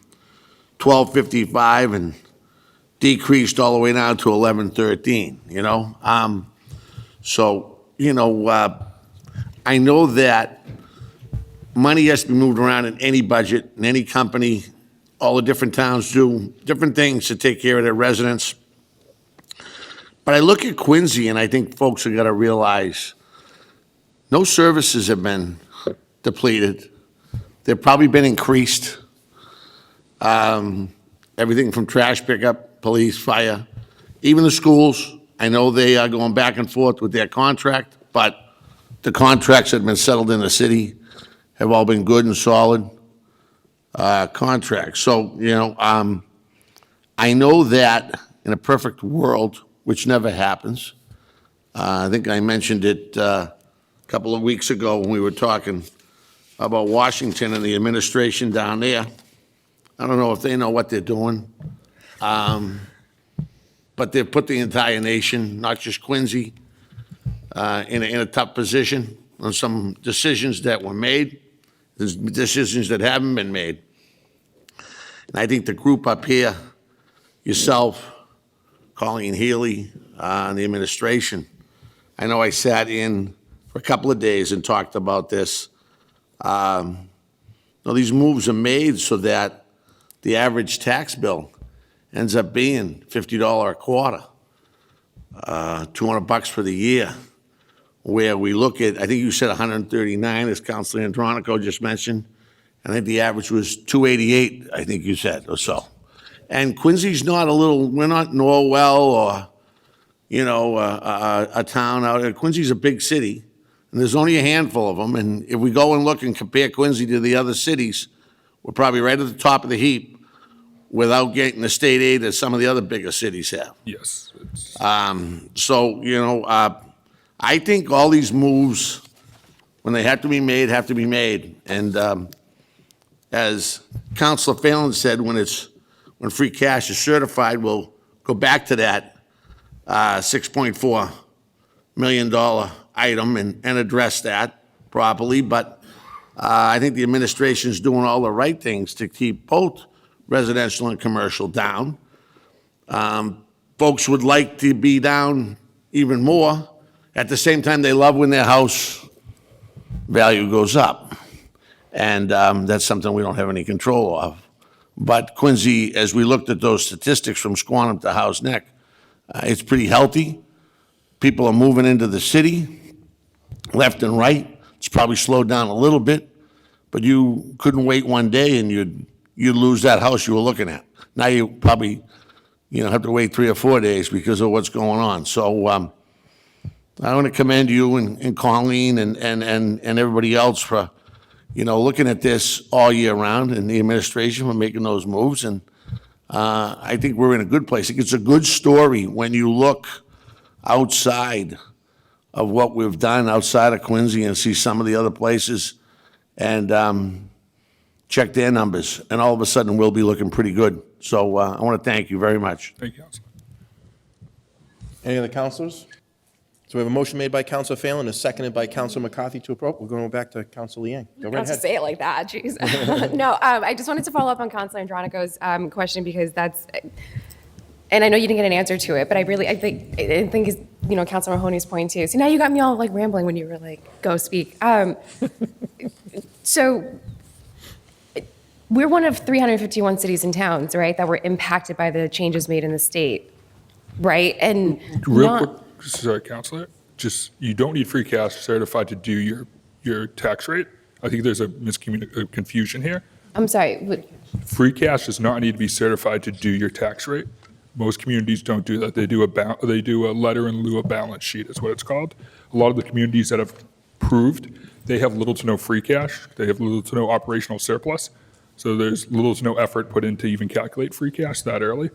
$12.55 and decreased all the way down to $11.13, I know that money has to be moved around in any budget, in any company. All the different towns do different things to take care of their residents. But I look at Quincy and I think folks have got to realize no services have been depleted. They've probably been increased. Everything from trash pickup, police, fire, even the schools. I know they are going back and forth with their contract, but the contracts that have been settled in the city have all been good and solid contracts. So, I know that in a perfect world, which never happens, I think I mentioned it a couple of weeks ago when we were talking about Washington and the administration down there. I don't know if they know what they're doing, but they've put the entire nation, not just Quincy, in a tough position on some decisions that were made. There's decisions that haven't been made. And I think the group up here, yourself, Colleen Healy, and the administration, I know I sat in for a couple of days and talked about this. These moves are made so that the average tax bill ends up being $50 a quarter, $200 for the year, where we look at, I think you said 139, as Councilor Andronico just mentioned. I think the average was 288, I think you said, or so. And Quincy's not we're not Norwell or, a town out there. Quincy's a big city. And there's only a handful of them, and if we go and look and compare Quincy to the other cities, we're probably right at the top of the heap without getting the state aid that some of the other bigger cities have. Yes. So, I think all these moves, when they have to be made. And as Councilor Phelan said, when free cash is certified, we'll go back to that $6.4 million item and address that properly. But I think the administration is doing all the right things to keep both residential and commercial down. Folks would like to be down even more. At the same time, they love when their house value goes up. And that's something we don't have any control of. But Quincy, as we looked at those statistics from Squantum to House Neck, it's pretty healthy. People are moving into the city, left and right. It's probably slowed down a little bit, but you couldn't wait one day and you'd lose that house you were looking at. Now you probably, have to wait 3 or 4 days because of what's going on. So I want to commend you and Colleen and everybody else for, looking at this all year round, and the administration for making those moves. And I think we're in a good place. It's a good story when you look outside of what we've done outside of Quincy and see some of the other places and check their numbers, and all of a sudden we'll be looking pretty good. So I want to thank you very much. Thank you, Councilor. Any other councilors? So we have a motion made by Councilor Phelan and seconded by Councilor McCarthy to approve. We're going back to Councilor Liang. Go right Not to ahead. say it like that, jeez. No, I just wanted to follow up on Councilor Andronico's question, because that's, and I know you didn't get an answer to it, but I think is, Councilor Mahoney's point too. So now you got me all like rambling when you were like, go speak. So we're one of 351 cities and towns, right, that were impacted by the changes made in the state, right? And Real quick, sorry, Councilor, you don't need free cash certified to do your tax rate. I think there's a confusion here. I'm sorry. Free cash does not need to be certified to do your tax rate. Most communities don't do that. They do a letter in lieu of balance sheet is what it's called. A lot of the communities that have proved, they have little to no free cash. They have little to no operational surplus. So there's little to no effort put in to even calculate free cash that early.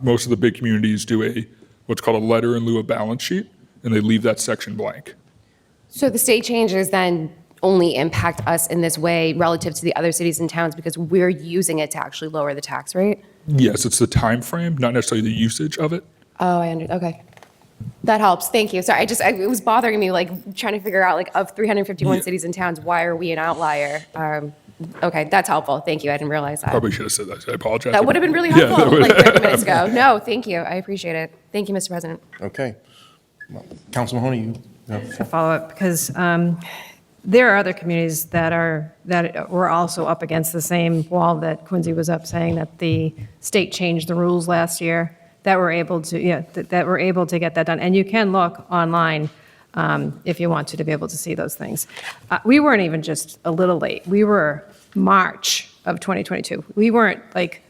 Most of the big communities do what's called a letter in lieu of balance sheet, and they leave that section blank. So the state changes then only impact us in this way relative to the other cities and towns because we're using it to actually lower the tax rate? Yes, it's the time frame, not necessarily the usage of it. Oh, okay. That helps. Thank you. Sorry, it was bothering me, like trying to figure out, like, of 351 cities and towns, why are we an outlier? Okay, that's helpful. Thank you. I didn't realize that. Probably should have said that. I apologize. That would have been really Yeah, helpful, that would- like 30 minutes ago. No, thank you. I appreciate it. Thank you, Mr. President. Okay. Councilor Mahoney, you have. To follow up, because there are other communities that were also up against the same wall that Quincy was up, saying that the state changed the rules last year, that were able to, that were able to get that done. And you can look online if you want to be able to see those things. We weren't even just a little late. We were March of 2022. We weren't like,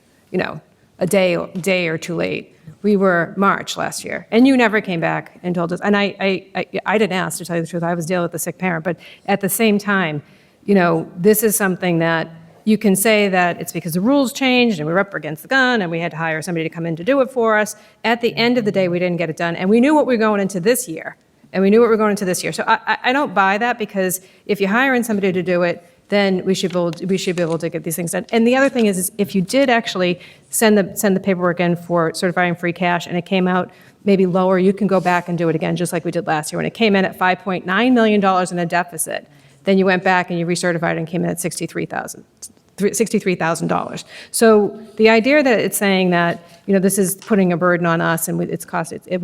a day or two late. We were March last year, and you never came back and told us. And I didn't ask, to tell you the truth. I was dealing with a sick parent, but at the same time, this is something that you can say that it's because the rules changed and we were up against the gun and we had to hire somebody to come in to do it for us. At the end of the day, we didn't get it done, and we knew what we were going into this year. So I don't buy that, because if you're hiring somebody to do it, then we should be able to get these things done. And the other thing is if you did actually send the paperwork in for certifying free cash and it came out maybe lower, you can go back and do it again, just like we did last year. When it came in at $5.9 million in a deficit, then you went back and you recertified and came in at $63,000. So the idea that it's saying that, this is putting a burden on us and we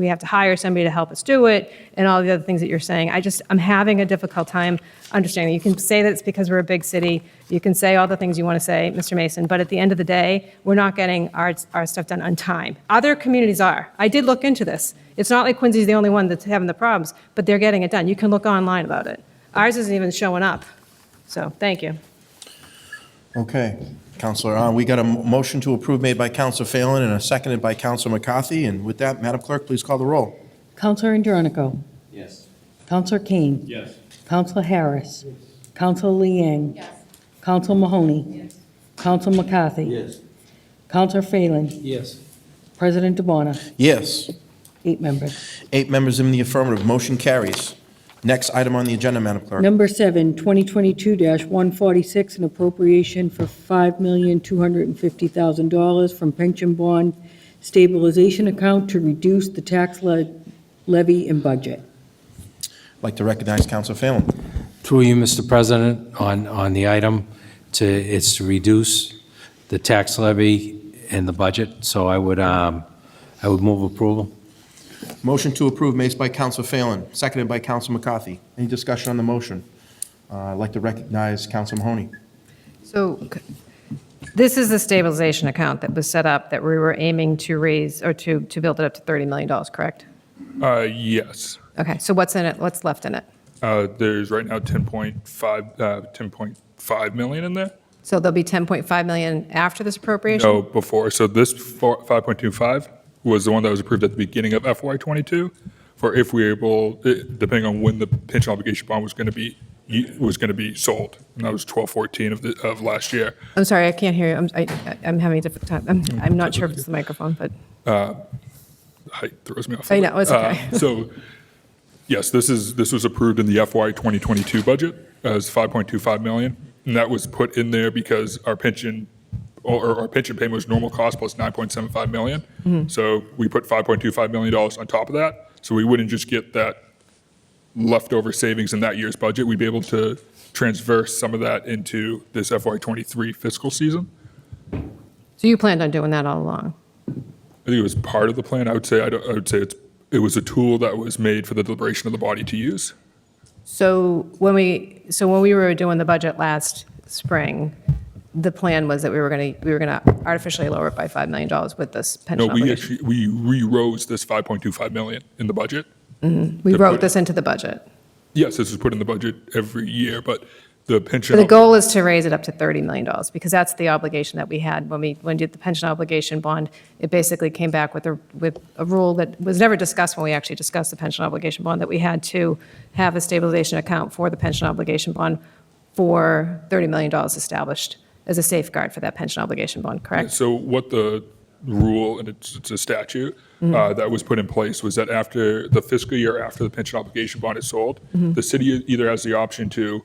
have to hire somebody to help us do it and all the other things that you're saying, I'm having a difficult time understanding. You can say that it's because we're a big city. You can say all the things you want to say, Mr. Mason, but at the end of the day, we're not getting our stuff done on time. Other communities are. I did look into this. It's not like Quincy's the only one that's having the problems, but they're getting it done. You can look online about it. Ours isn't even showing up. So, thank you. Okay, Councilor, we got a motion to approve made by Councilor Phelan and a seconded by Councilor McCarthy. And with that, Madam Clerk, please call the roll. Counselor Andronico. Yes. Counselor Kane. Yes. Counselor Harris. Counselor Liang. Counselor Mahoney. Counselor McCarthy. Yes. Counselor Phelan. Yes. President DeBona. Yes. 8 members. 8 members in the affirmative. Motion carries. Next item on the agenda, Madam Clerk. Number 7, 2022-146, an appropriation for $5,250,000 from pension bond stabilization account to reduce the tax levy and budget. I'd like to recognize Counselor Phelan. Through you, Mr. President, on the item, it's to reduce the tax levy and the budget, so I would move approval. Motion to approve made by Counselor Phelan, seconded by Counselor McCarthy. Any discussion on the motion? I'd like to recognize Counselor Mahoney. So this is the stabilization account that was set up that we were aiming to raise, or to build it up to $30 million, correct? Yes. Okay, so what's in it, what's left in it? There's right now 10.5 million in there. So there'll be 10.5 million after this appropriation? No, before. So this 5.25 was the one that was approved at the beginning of FY22 for if we were able, depending on when the pension obligation bond was going to be sold. And that was 12/14 of last year. I'm sorry, I can't hear you. I'm having a difficult time. I'm not sure if it's the microphone, but. Height throws me off. I know, it's okay. So, yes, this was approved in the FY 2022 budget as 5.25 million, and that was put in there because our pension payment was normal cost plus 9.75 million. Mhm. So we put $5.25 million on top of that, so we wouldn't just get that leftover savings in that year's budget. We'd be able to transverse some of that into this FY 23 fiscal season. So you planned on doing that all along? I think it was part of the plan. I would say it was a tool that was made for the deliberation of the body to use. So when we were doing the budget last spring, the plan was that we were going to artificially lower it by $5 million with this pension No, obligation. we re-rose this 5.25 million in the budget. Mhm. We wrote this into the budget. Yes, this is put in the budget every year, but the pension. So the goal is to raise it up to $30 million, because that's the obligation that we had when we did the pension obligation bond. It basically came back with a rule that was never discussed when we actually discussed the pension obligation bond, that we had to have a stabilization account for the pension obligation bond for $30 million established as a safeguard for that pension obligation bond, correct? So what the rule, and it's a statute, that was put in place was that after the fiscal year after the pension obligation bond is sold, Mhm. the city either has the option to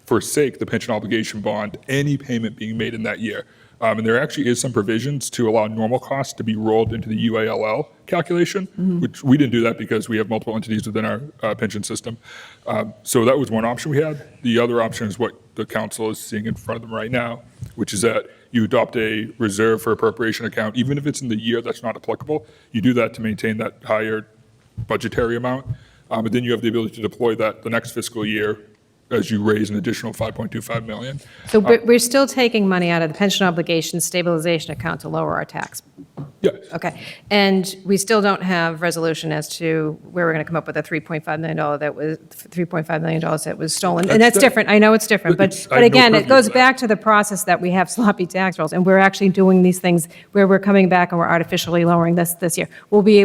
forsake the pension obligation bond, any payment being made in that year. And there actually is some provisions to allow normal costs to be rolled into the UALL calculation, which we didn't do that because we have multiple entities within our pension system. So that was one option we had. The other option is what the council is seeing in front of them right now, which is that you adopt a reserve for appropriation account, even if it's in the year that's not applicable. You do that to maintain that higher budgetary amount. But then you have the ability to deploy that the next fiscal year as you raise an additional 5.25 million. So we're still taking money out of the pension obligation stabilization account to lower our tax? Yes. Okay. And we still don't have resolution as to where we're going to come up with the $3.5 million that was stolen. And that's different. I know it's different. But again, it goes back to the process that we have sloppy tax rolls, and we're actually doing these things where we're coming back and we're artificially lowering this year. We'll be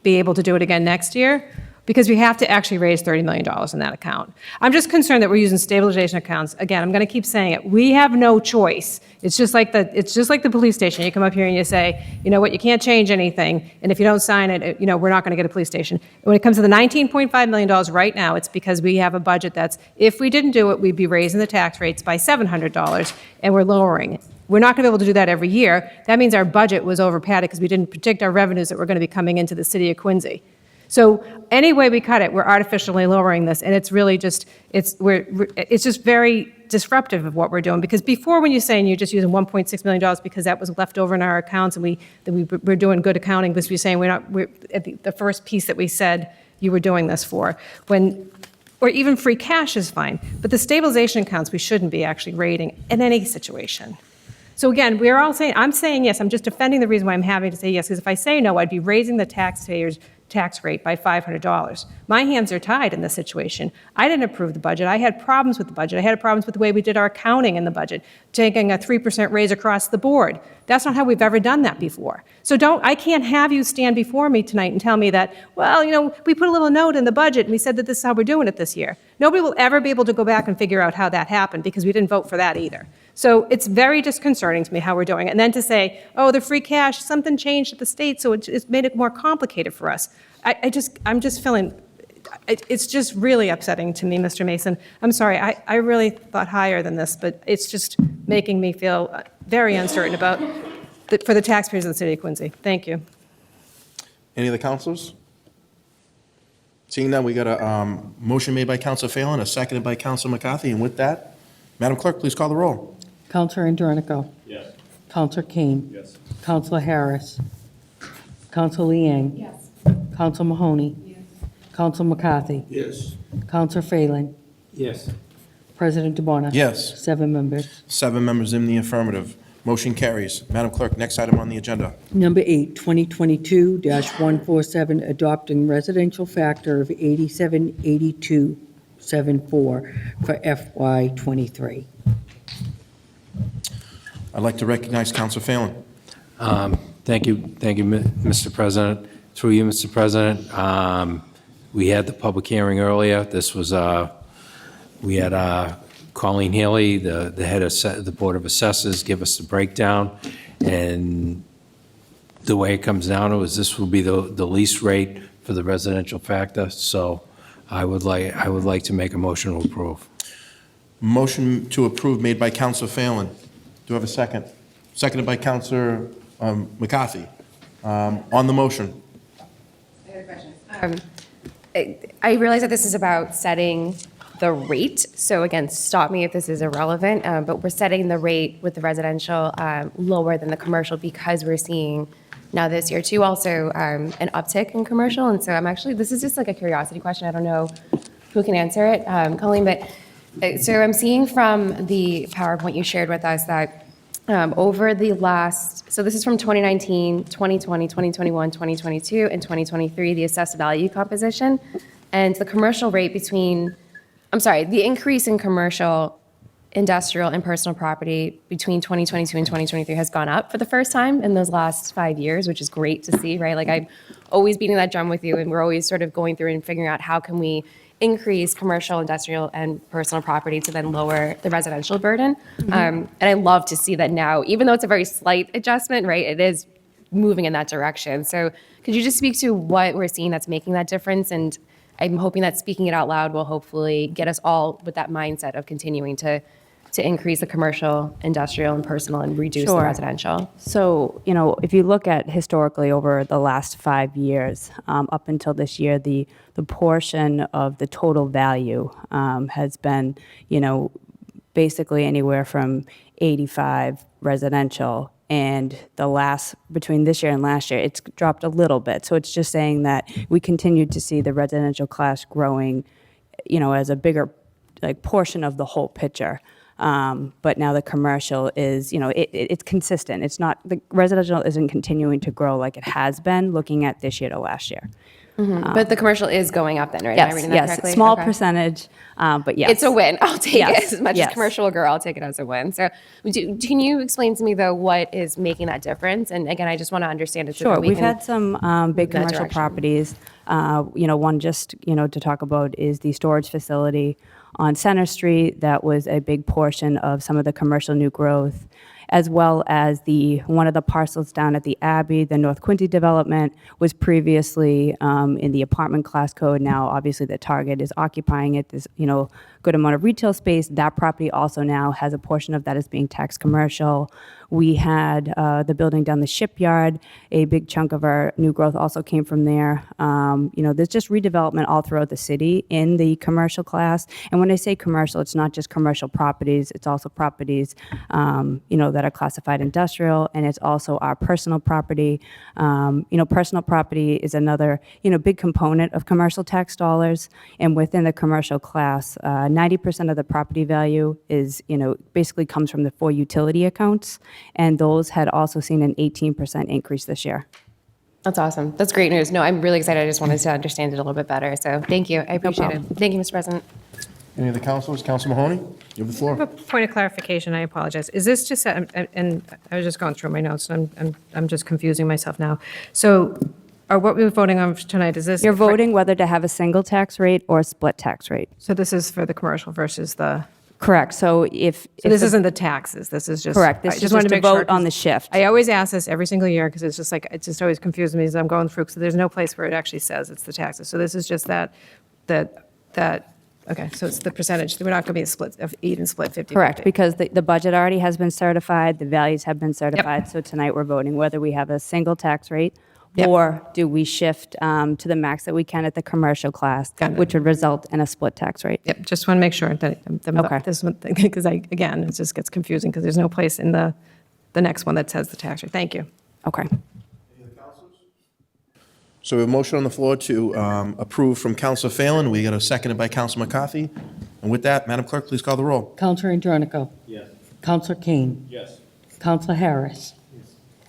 able to do it again next year, because we have to actually raise $30 million in that account. I'm just concerned that we're using stabilization accounts. Again, I'm going to keep saying it. We have no choice. It's just like the police station. You come up here and you say, you know what, you can't change anything, and if you don't sign it, we're not going to get a police station. When it comes to the $19.5 million right now, it's because we have a budget that's, if we didn't do it, we'd be raising the tax rates by $700, and we're lowering it. We're not going to be able to do that every year. That means our budget was over padded because we didn't predict our revenues that were going to be coming into the city of Quincy. So any way we cut it, we're artificially lowering this, and it's really just, it's just very disruptive of what we're doing. Because before, when you're saying you're just using $1.6 million because that was left over in our accounts, and we're doing good accounting, because we're saying we're at the first piece that we said you were doing this for, or even free cash is fine. But the stabilization accounts, we shouldn't be actually rating in any situation. So again, we're all saying, I'm saying yes, I'm just defending the reason why I'm having to say yes, because if I say no, I'd be raising the taxpayers' tax rate by $500. My hands are tied in this situation. I didn't approve the budget. I had problems with the budget. I had problems with the way we did our accounting in the budget, taking a 3% raise across the board. That's not how we've ever done that before. So I can't have you stand before me tonight and tell me that, well, we put a little note in the budget and we said that this is how we're doing it this year. No, Nobody will ever be able to go back and figure out how that happened because we didn't vote for that either. So it's very disconcerting to me how we're doing it. And then to say, oh, the free cash, something changed at the state, so it's made it more complicated for us. I'm just feeling, it's just really upsetting to me, Mr. Mason. I'm sorry, I really thought higher than this, but it's just making me feel very uncertain about, for the taxpayers of the city of Quincy. Thank you. Any of the councilors? Seeing that, we got a motion made by Council Phelan, a seconded by Council McCarthy, and with that, Madam Clerk, please call the roll. Counselor Andronico. Yes. Counselor Kane. Yes. Counselor Harris. Counselor Liang. Yes. Counselor Mahoney. Yes. Counselor McCarthy. Yes. Counselor Phelan. Yes. President DeBona. Yes. 7 members. 7 members in the affirmative. Motion carries. Madam Clerk, next item on the agenda. Number 8, 2022-147, adopting residential factor of 87.8274 for FY '23. I'd like to recognize Council Phelan. Thank you, Mr. President. Through you, Mr. President, we had the public hearing earlier. This was, we had Colleen Healy, the head of the Board of Assessors, give us the breakdown, and the way it comes down to is this will be the lease rate for the residential factor, so I would like to make a motion to approve. Motion to approve made by Council Phelan. Do I have a second? Seconded by Councilor McCarthy. On the motion. I have a question. I realize that this is about setting the rate. So again, stop me if this is irrelevant, but we're setting the rate with the residential lower than the commercial because we're seeing now this year too also an uptick in commercial. And so this is just like a curiosity question. I don't know who can answer it, Colleen, but so I'm seeing from the PowerPoint you shared with us that over the last, so this is from 2019, 2020, 2021, 2022, and 2023, the assessed value composition, and the commercial rate between, the increase in commercial, industrial, and personal property between 2022 and 2023 has gone up for the first time in those last 5 years, which is great to see, right? Like I'm always beating that drum with you, and we're always sort of going through and figuring out how can we increase commercial, industrial, and personal property to then lower the residential burden. And I love to see that now, even though it's a very slight adjustment, right, it is moving in that direction. So could you just speak to what we're seeing that's making that difference? And I'm hoping that speaking it out loud will hopefully get us all with that mindset of continuing to increase the commercial, industrial, and personal and reduce the Sure. residential. So, if you look at historically over the last 5 years, up until this year, the portion of the total value has been, basically anywhere from 85 residential, and between this year and last year, it's dropped a little bit. So it's just saying that we continue to see the residential class growing, as a bigger portion of the whole picture. But now the commercial is, it's consistent. It's not, the residential isn't continuing to grow like it has been, looking at this year to last year. But the commercial is going up then, right? Am I reading that correctly? Small Okay. percentage, but yes. It's a win. I'll take Yes, it. As much yes. as commercial will grow, I'll take it as a win. So can you explain to me, though, what is making that difference? And again, I just want to understand it so Sure, that we we've can had some big move that commercial direction. properties. One just, to talk about is the storage facility on Center Street. That was a big portion of some of the commercial new growth, as well as one of the parcels down at the Abbey, the North Quincy development, was previously in the apartment class code. Now, obviously, the Target is occupying it. There's, good amount of retail space. That property also now has a portion of that as being taxed commercial. We had the building down the Shipyard. A big chunk of our new growth also came from there. There's just redevelopment all throughout the city in the commercial class. And when I say commercial, it's not just commercial properties. It's also properties, that are classified industrial, and it's also our personal property. Personal property is another, big component of commercial tax dollars. And within the commercial class, 90% of the property value is, basically comes from the 4 utility accounts. And those had also seen an 18% increase this year. That's awesome. That's great news. No, I'm really excited. I just wanted to understand it a little bit better. So thank you. I appreciate it. Thank you, Mr. President. Any of the councilors? Council Mahoney, you have the I have floor. a point of clarification. I apologize. Is this just, and I was just going through my notes, and I'm just confusing myself now. So Or what we're voting on tonight, is this? You're voting whether to have a single tax rate or a split tax rate. So this is for the commercial versus the, Correct. So if. so this isn't the taxes, this is just. Correct. This I is wanted just to a make sure, vote on 'cause the shift. I always ask this every single year, because it's just like, it just always confuses me as I'm going through, because there's no place where it actually says it's the taxes. So this is just that, okay, so it's the percentage, we're not going to be a split, of even split 50/50. Correct, because the budget already has been certified, the values have been certified. So tonight we're voting whether we have a single tax rate Yep. or do we shift to the max that we can at the commercial class, which would result in a split tax rate. Yep, just want to make sure that, Okay. this one, because again, it just gets confusing, because there's no place in the next one that says the tax rate. Thank you. Okay. So we have a motion on the floor to approve from Counselor Phelan. We got a seconded by Counselor McCarthy. And with that, Madam Clerk, please call the roll. Counselor Andronico. Yes. Counselor Kane. Yes. Counselor Harris.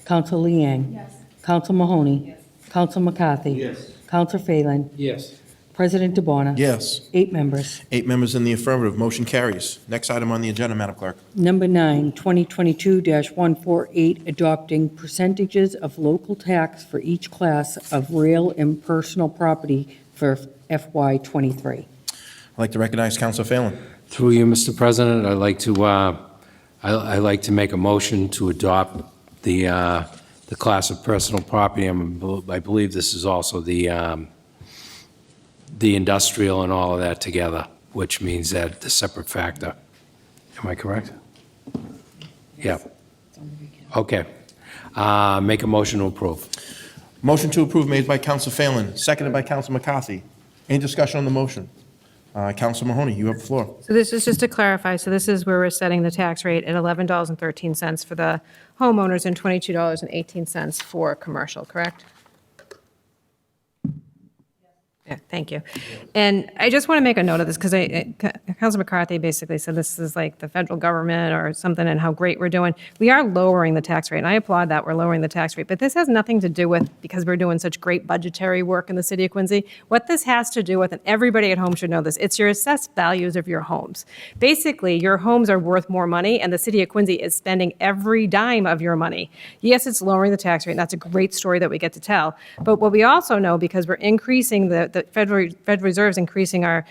Counselor Liang. Yes. Counselor Mahoney. Counselor McCarthy. Yes. Counselor Phelan. Yes. President DeBona. Yes. 8 members. 8 members in the affirmative. Motion carries. Next item on the agenda, Madam Clerk. Number 9, 2022-148, adopting percentages of local tax for each class of real and personal property for FY '23. I'd like to recognize Counselor Phelan. Through you, Mr. President, I'd like to make a motion to adopt the class of personal property. I believe this is also the industrial and all of that together, which means that the separate factor. Am I correct? Yeah. Okay. Make a motion to approve. Motion to approve made by Counselor Phelan, seconded by Counselor McCarthy. Any discussion on the motion? Counselor Mahoney, you have the floor. So this is just to clarify, so this is where we're setting the tax rate at $11.13 for the homeowners and $22.18 for commercial, correct? Yeah, thank you. And I just want to make a note of this, because Councilor McCarthy basically said this is like the federal government or something and how great we're doing. We are lowering the tax rate, and I applaud that we're lowering the tax rate, but this has nothing to do with because we're doing such great budgetary work in the city of Quincy. What this has to do with, and everybody at home should know this, it's your assessed values of your homes. Basically, your homes are worth more money, and the city of Quincy is spending every dime of your money. Yes, it's lowering the tax rate, and that's a great story that we get to tell. But what we also know, because we're increasing the Federal Reserve's increasing our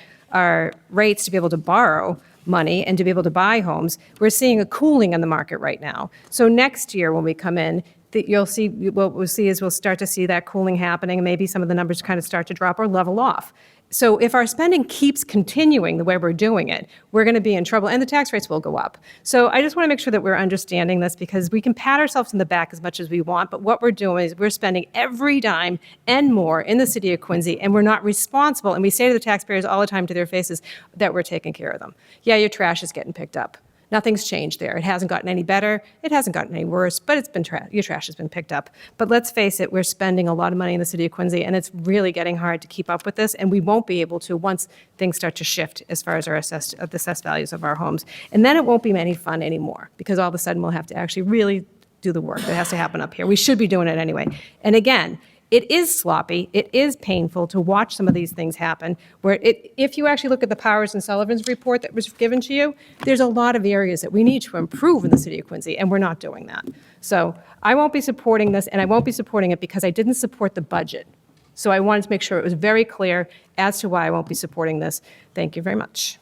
rates to be able to borrow money and to be able to buy homes, we're seeing a cooling in the market right now. So next year when we come in, you'll see, what we'll see is we'll start to see that cooling happening, and maybe some of the numbers kind of start to drop or level off. So if our spending keeps continuing the way we're doing it, we're going to be in trouble, and the tax rates will go up. So I just want to make sure that we're understanding this, because we can pat ourselves in the back as much as we want, but what we're doing is we're spending every dime and more in the city of Quincy, and we're not responsible, and we say to the taxpayers all the time to their faces that we're taking care of them. Yeah, your trash is getting picked up. Nothing's changed there. It hasn't gotten any better. It hasn't gotten any worse, but it's been your trash has been picked up. But let's face it, we're spending a lot of money in the city of Quincy, and it's really getting hard to keep up with this, and we won't be able to once things start to shift as far as our assessed values of our homes. And then it won't be any fun anymore, because all of a sudden we'll have to actually really do the work that has to happen up here. We should be doing it anyway. And again, it is sloppy, it is painful to watch some of these things happen, where if you actually look at the Powers and Sullivan's report that was given to you, there's a lot of areas that we need to improve in the city of Quincy, and we're not doing that. So I won't be supporting this, and I won't be supporting it because I didn't support the budget. So I wanted to make sure it was very clear as to why I won't be supporting this. Thank you very much.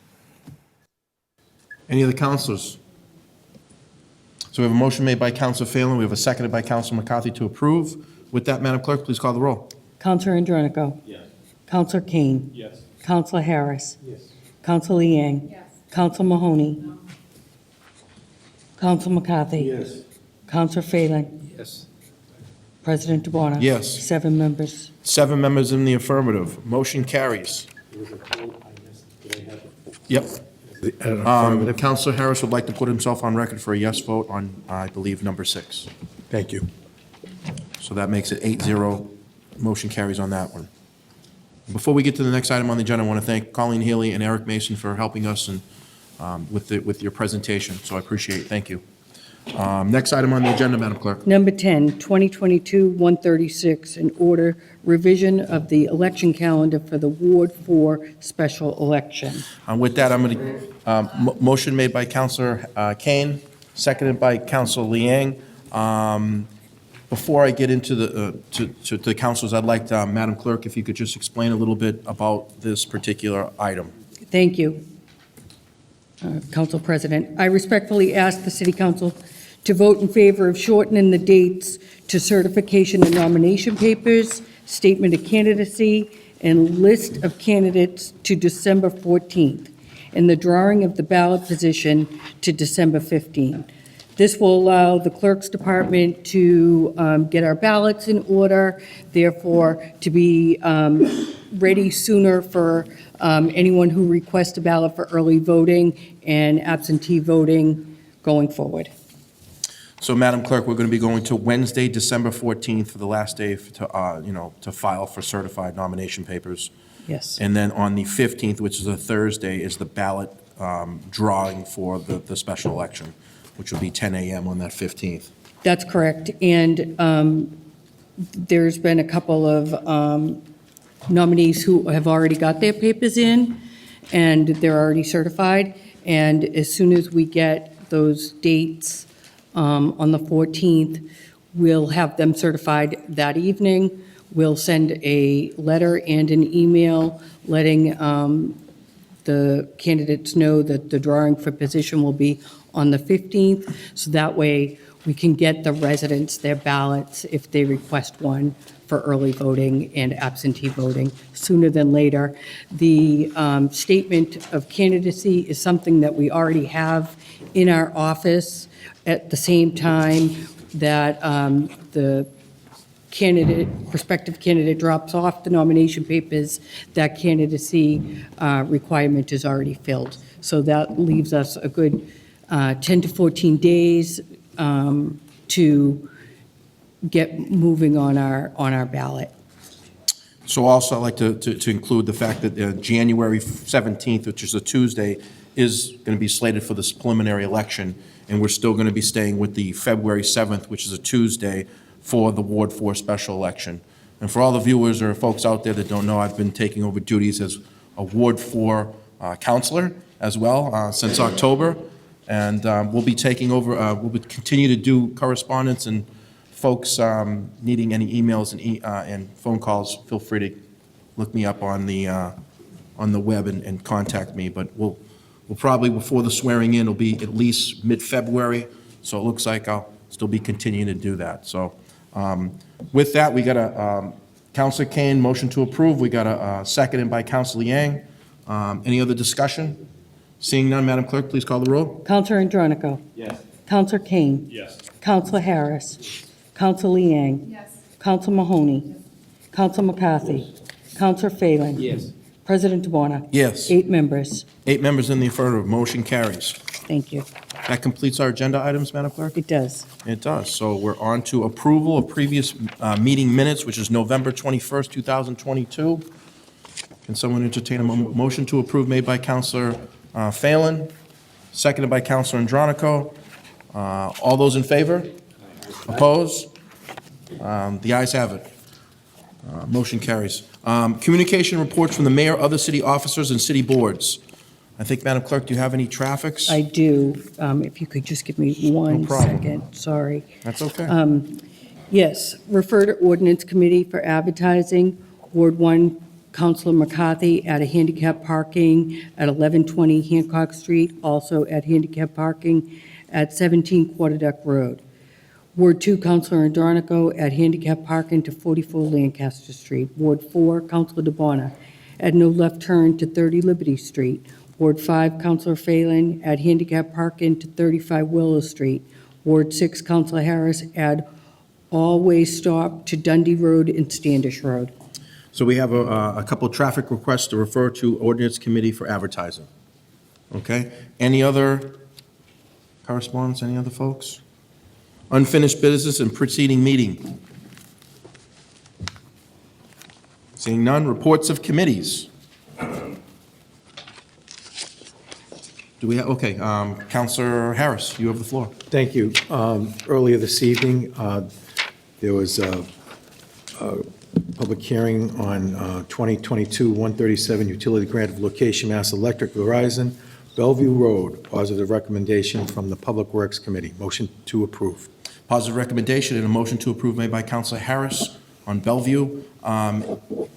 Any other counselors? So we have a motion made by Counselor Phelan. We have a seconded by Counselor McCarthy to approve. With that, Madam Clerk, please call the roll. Counselor Andronico. Yes. Counselor Kane. Yes. Counselor Harris. Yes. Counselor Liang. Yes. Counselor Mahoney. Counselor McCarthy. Yes. Counselor Phelan. Yes. President DeBona. Yes. 7 members. 7 members in the affirmative. Motion carries. Yep. Counselor Harris would like to put himself on record for a yes vote on, I believe, number 6. Thank you. So that makes it 8-0. Motion carries on that one. Before we get to the next item on the agenda, I want to thank Colleen Healy and Eric Mason for helping us and with your presentation. So I appreciate it. Thank you. Next item on the agenda, Madam Clerk. Number 10, 2022-136, an order revision of the election calendar for the Ward 4 special election. With that, I'm going to, motion made by Counselor Kane, seconded by Counselor Liang. Before I get into to the councilors, I'd like, Madam Clerk, if you could just explain a little bit about this particular item. Thank you, Council President. I respectfully ask the City Council to vote in favor of shortening the dates to certification and nomination papers, statement of candidacy, and list of candidates to December 14th, and the drawing of the ballot position to December 15th. This will allow the Clerk's Department to get our ballots in order, therefore to be ready sooner for anyone who requests a ballot for early voting and absentee voting going forward. So, Madam Clerk, we're going to be going to Wednesday, December 14th for the last day to file for certified nomination papers. Yes. And then on the 15th, which is a Thursday, is the ballot drawing for the special election, which will be 10 a.m. on that 15th. That's correct. And there's been a couple of nominees who have already got their papers in, and they're already certified. And as soon as we get those dates on the 14th, we'll have them certified that evening. We'll send a letter and an email letting the candidates know that the drawing for position will be on the 15th, so that way we can get the residents their ballots if they request one for early voting and absentee voting sooner than later. The statement of candidacy is something that we already have in our office at the same time that the prospective candidate drops off the nomination papers, that candidacy requirement is already filled. So that leaves us a good 10 to 14 days to get moving on our ballot. So also, I'd like to include the fact that January 17th, which is a Tuesday, is going to be slated for this preliminary election, and we're still going to be staying with the February 7th, which is a Tuesday, for the Ward 4 special election. And for all the viewers or folks out there that don't know, I've been taking over duties as a Ward 4 counselor as well since October. And we'll be taking over, we'll continue to do correspondence, and folks needing any emails and phone calls, feel free to look me up on the web and contact me. But we'll probably, before the swearing in, it'll be at least mid-February, so it looks like I'll still be continuing to do that. So with that, we got a Councilor Kane motion to approve. We got a seconded by Councilor Yang. Any other discussion? Seeing none, Madam Clerk, please call the roll. Counselor Andronico. Yes. Counselor Kane. Yes. Counselor Harris. Counselor Liang. Yes. Counselor Mahoney. Counselor McCarthy. Counselor Phelan. Yes. President DeBona. Yes. 8 members. 8 members in the affirmative. Motion carries. Thank you. That completes our agenda items, Madam Clerk? It does. It does. So we're on to approval of previous meeting minutes, which is November 21st, 2022. Can someone entertain a motion to approve made by Counselor Phelan, seconded by Counselor Andronico? All those in favor? Opposed? The ayes have it. Motion carries. Communication reports from the mayor, other city officers, and city boards. I think, Madam Clerk, do you have any traffics? I do. If you could just give me one problem. second, sorry. That's okay. Yes, refer to ordinance committee for advertising. Ward 1, Councilor McCarthy at a handicap parking at 1120 Hancock Street, also at handicap parking at 17 Quarterdeck Road. Ward 2, Councilor Andronico at handicap parking to 44 Lancaster Street. Ward 4, Councilor DeBona at no left turn to 30 Liberty Street. Ward 5, Councilor Phelan at handicap parking to 35 Willow Street. Ward 6, Councilor Harris at all-way stop to Dundee Road and Standish Road. So we have a couple of traffic requests to refer to ordinance committee for advertising. Okay? Any other correspondence, any other folks? Unfinished business and preceding meeting. Seeing none, reports of committees. Do we have, okay, Counselor Harris, you have the floor. Thank you. Earlier this evening, there was a public hearing on 2022-137 utility grant of location, Mass Electric, Verizon, Bellevue Road. Positive recommendation from the Public Works Committee. Motion to approve. Positive recommendation and a motion to approve made by Counselor Harris on Bellevue. Do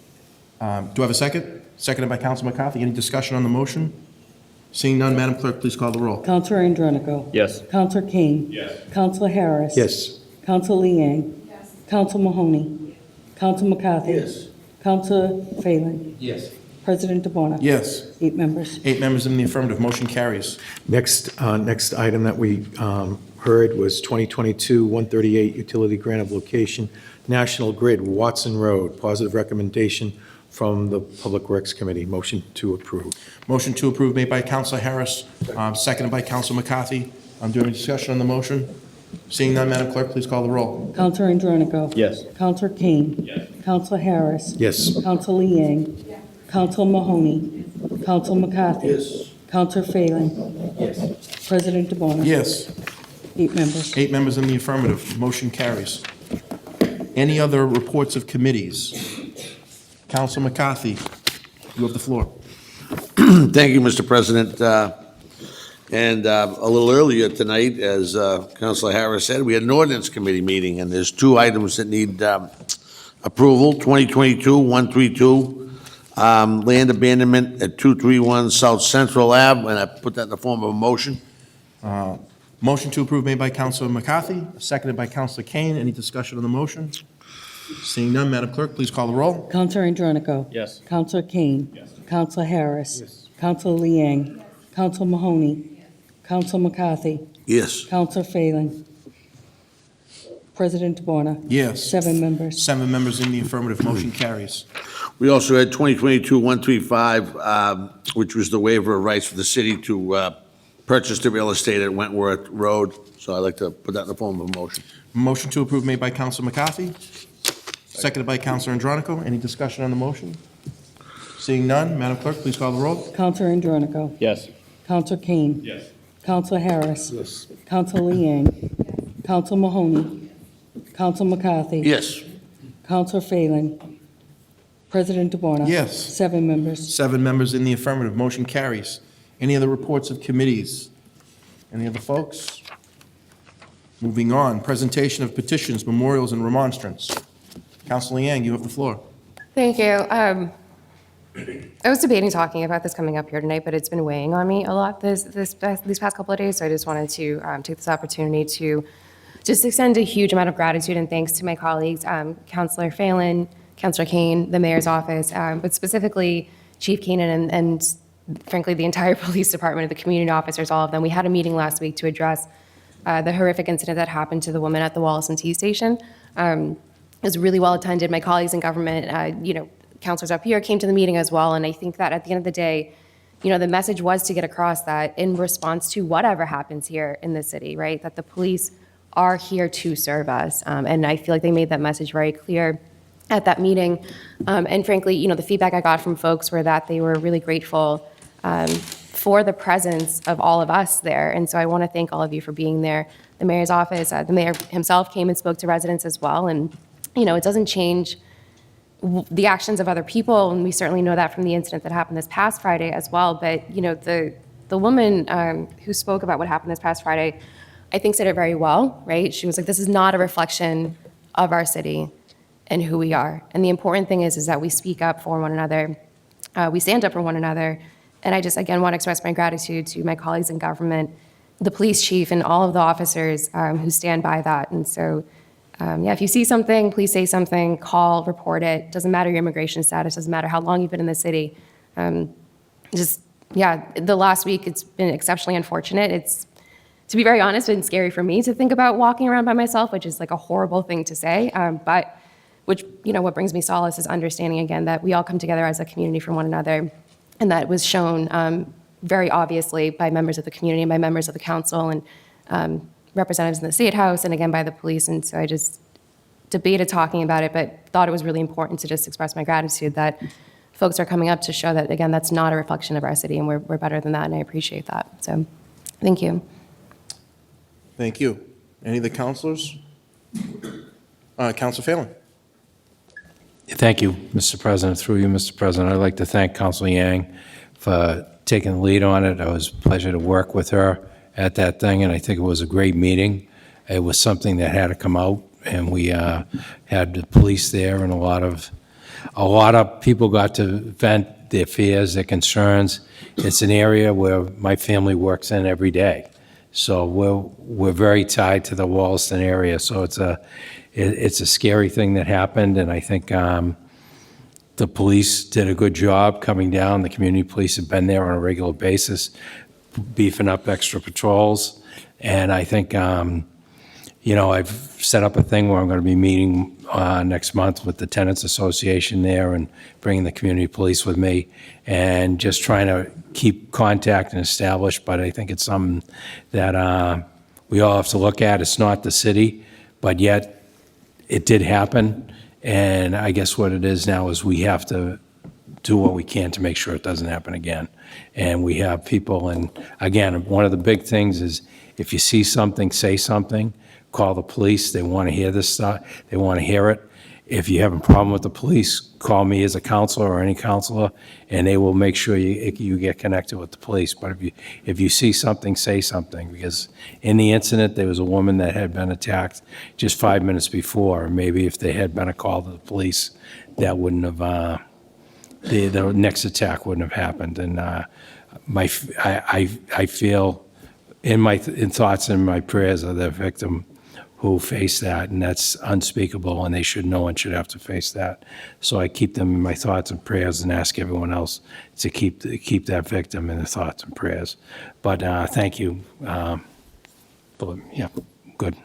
I have a second? Seconded by Counselor McCarthy. Any discussion on the motion? Seeing none, Madam Clerk, please call the roll. Counselor Andronico. Yes. Counselor Kane. Yes. Counselor Harris. Yes. Counselor Liang. Yes. Counselor Mahoney. Counselor McCarthy. Yes. Counselor Phelan. Yes. President DeBona. Yes. 8 members. 8 members in the affirmative. Motion carries. Next item that we heard was 2022-138 utility grant of location, National Grid, Watson Road. Positive recommendation from the Public Works Committee. Motion to approve. Motion to approve made by Counselor Harris, seconded by Counselor McCarthy. Do we have any discussion on the motion? Seeing none, Madam Clerk, please call the roll. Counselor Andronico. Yes. Counselor Kane. Yes. Counselor Harris. Yes. Counselor Liang. Yes. Counselor Mahoney. Counselor McCarthy. Yes. Counselor Phelan. Yes. President DeBona. Yes. 8 members. 8 members in the affirmative. Motion carries. Any other reports of committees? Counselor McCarthy, you have the floor. Thank you, Mr. President. And a little earlier tonight, as Councilor Harris said, we had an ordinance committee meeting, and there's 2 items that need approval. 2022-132, land abandonment at 231 South Central Ave, and I put that in the form of a motion. Motion to approve made by Counselor McCarthy, seconded by Counselor Kane. Any discussion on the motion? Seeing none, Madam Clerk, please call the roll. Counselor Andronico. Yes. Counselor Kane. Yes. Counselor Harris. Yes. Counselor Liang. Yes. Counselor Mahoney. Counselor McCarthy. Yes. Counselor Phelan. President DeBona. Yes. 7 members. 7 members in the affirmative. Motion carries. We also had 2022-135, which was the waiver of rights for the city to purchase the real estate at Wentworth Road. So I'd like to put that in the form of a motion. Motion to approve made by Counselor McCarthy, seconded by Counselor Andronico. Any discussion on the motion? Seeing none, Madam Clerk, please call the roll. Counselor Andronico. Yes. Counselor Kane. Yes. Counselor Harris. Yes. Counselor Liang. Counselor Mahoney. Counselor McCarthy. Yes. Counselor Phelan. President DeBona. Yes. 7 members. 7 members in the affirmative. Motion carries. Any other reports of committees? Any other folks? Moving on, presentation of petitions, memorials, and remonstrance. Councilor Yang, you have the floor. Thank you. I was debating talking about this coming up here tonight, but it's been weighing on me a lot these past couple of days, so I just wanted to take this opportunity to just extend a huge amount of gratitude and thanks to my colleagues, Councilor Phelan, Councilor Kane, the mayor's office, but specifically Chief Keenan and frankly, the entire police department, the community officers, all of them. We had a meeting last week to address the horrific incident that happened to the woman at the Wollaston T station. It was really well attended. My colleagues in government, counselors up here came to the meeting as well. And I think that at the end of the day, the message was to get across that in response to whatever happens here in the city, right? That the police are here to serve us. And I feel like they made that message very clear at that meeting. And frankly, the feedback I got from folks were that they were really grateful for the presence of all of us there. And so I want to thank all of you for being there. The mayor's office, the mayor himself came and spoke to residents as well. And, it doesn't change the actions of other people. And we certainly know that from the incident that happened this past Friday as well. But, the woman who spoke about what happened this past Friday, I think said it very well, right? She was like, this is not a reflection of our city and who we are. And the important thing is that we speak up for one another. We stand up for one another. And I just, again, want to express my gratitude to my colleagues in government, the police chief, and all of the officers who stand by that. And so, if you see something, please say something, call, report it. Doesn't matter your immigration status, doesn't matter how long you've been in the city. The last week, it's been exceptionally unfortunate. It's, to be very honest, been scary for me to think about walking around by myself, which is like a horrible thing to say. But what brings me solace is understanding, again, that we all come together as a community for one another. And that was shown very obviously by members of the community and by members of the council and representatives in the State House and again by the police. And so I just debated talking about it, but thought it was really important to just express my gratitude that folks are coming up to show that, again, that's not a reflection of our city and we're better than that, and I appreciate that. So thank you. Thank you. Any of the councilors? Councilor Phelan. Thank you, Mr. President. Through you, Mr. President, I'd like to thank Councilor Yang for taking the lead on it. It was a pleasure to work with her at that thing, and I think it was a great meeting. it was something that had to come out, and we had the police there, and a lot of people got to vent their fears, their concerns. It's an area where my family works in every day. So we're very tied to the Wollaston area, so it's a scary thing that happened, and I think the police did a good job coming down. The community police have been there on a regular basis, beefing up extra patrols, and I think, I've set up a thing where I'm going to be meeting next month with the Tenants Association there and bringing the community police with me and just trying to keep contact and establish, but I think it's something that we all have to look at. It's not the city, but yet it did happen, and I guess what it is now is we have to do what we can to make sure it doesn't happen again. And we have people, and again, one of the big things is if you see something, say something, call the police. They want to hear this stuff. They want to hear it. If you have a problem with the police, call me as a counselor or any counselor, and they will make sure you get connected with the police. But if you see something, say something, because in the incident, there was a woman that had been attacked just 5 minutes before. Maybe if they had been a call to the police, that wouldn't have, the next attack wouldn't have happened. And I feel in thoughts and my prayers of the victim who faced that, and that's unspeakable, and no one should have to face that. So I keep them in my thoughts and prayers and ask everyone else to keep that victim in their thoughts and prayers. But thank you. Yeah, good.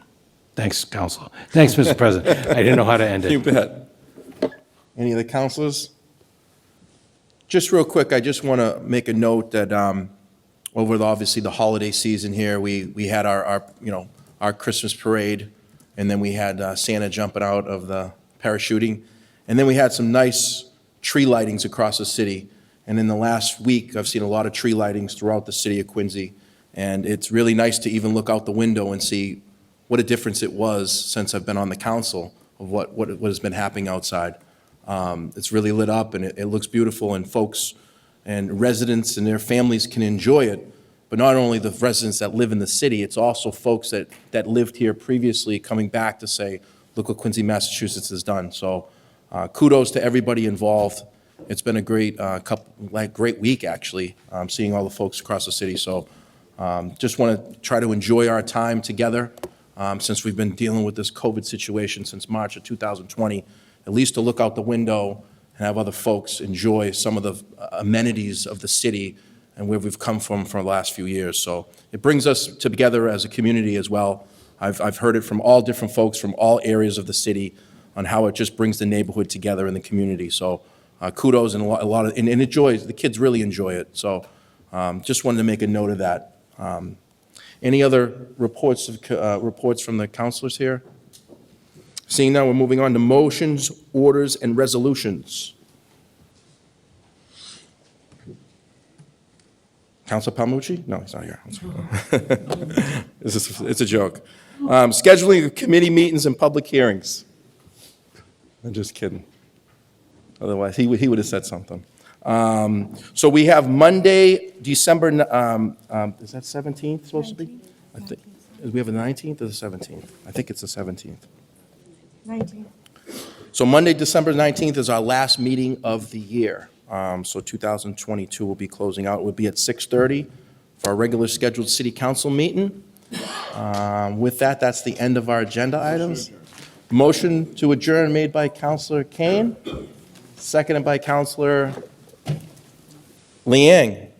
Thanks, Counselor. Thanks, Mr. President. I didn't know how to end it. You bet. Any of the counselors? Just real quick, I just want to make a note that over obviously the holiday season here, we had our Christmas parade, and then we had Santa jumping out of the parachuting, and then we had some nice tree lightings across the city. And in the last week, I've seen a lot of tree lightings throughout the city of Quincy, and it's really nice to even look out the window and see what a difference it was since I've been on the council of what has been happening outside. It's really lit up, and it looks beautiful, and folks and residents and their families can enjoy it. But not only the residents that live in the city, it's also folks that lived here previously coming back to say, look what Quincy, Massachusetts has done. So kudos to everybody involved. It's been a great great week, actually, seeing all the folks across the city. So just want to try to enjoy our time together since we've been dealing with this COVID situation since March of 2020, at least to look out the window and have other folks enjoy some of the amenities of the city and where we've come from for the last few years. So it brings us together as a community as well. I've heard it from all different folks from all areas of the city on how it just brings the neighborhood together in the community. So kudos, and and the kids really enjoy it. So just wanted to make a note of that. Any other reports from the councilors here? Seeing none, we're moving on to motions, orders, and resolutions. Councilor Palmucci? No, he's not here. It's a joke. Scheduling of committee meetings and public hearings. I'm just kidding. Otherwise, he would have said something. So we have Monday, December, is that 17th supposed to be? I think, we have the 19th or the 17th? I think it's the 17th. 19. So Monday, December 19th is our last meeting of the year. So 2022 will be closing out. It will be at 6:30 for our regular scheduled city council meeting. With that, that's the end of our agenda items. Motion to adjourn made by Councilor Kane, seconded by Councilor Liang.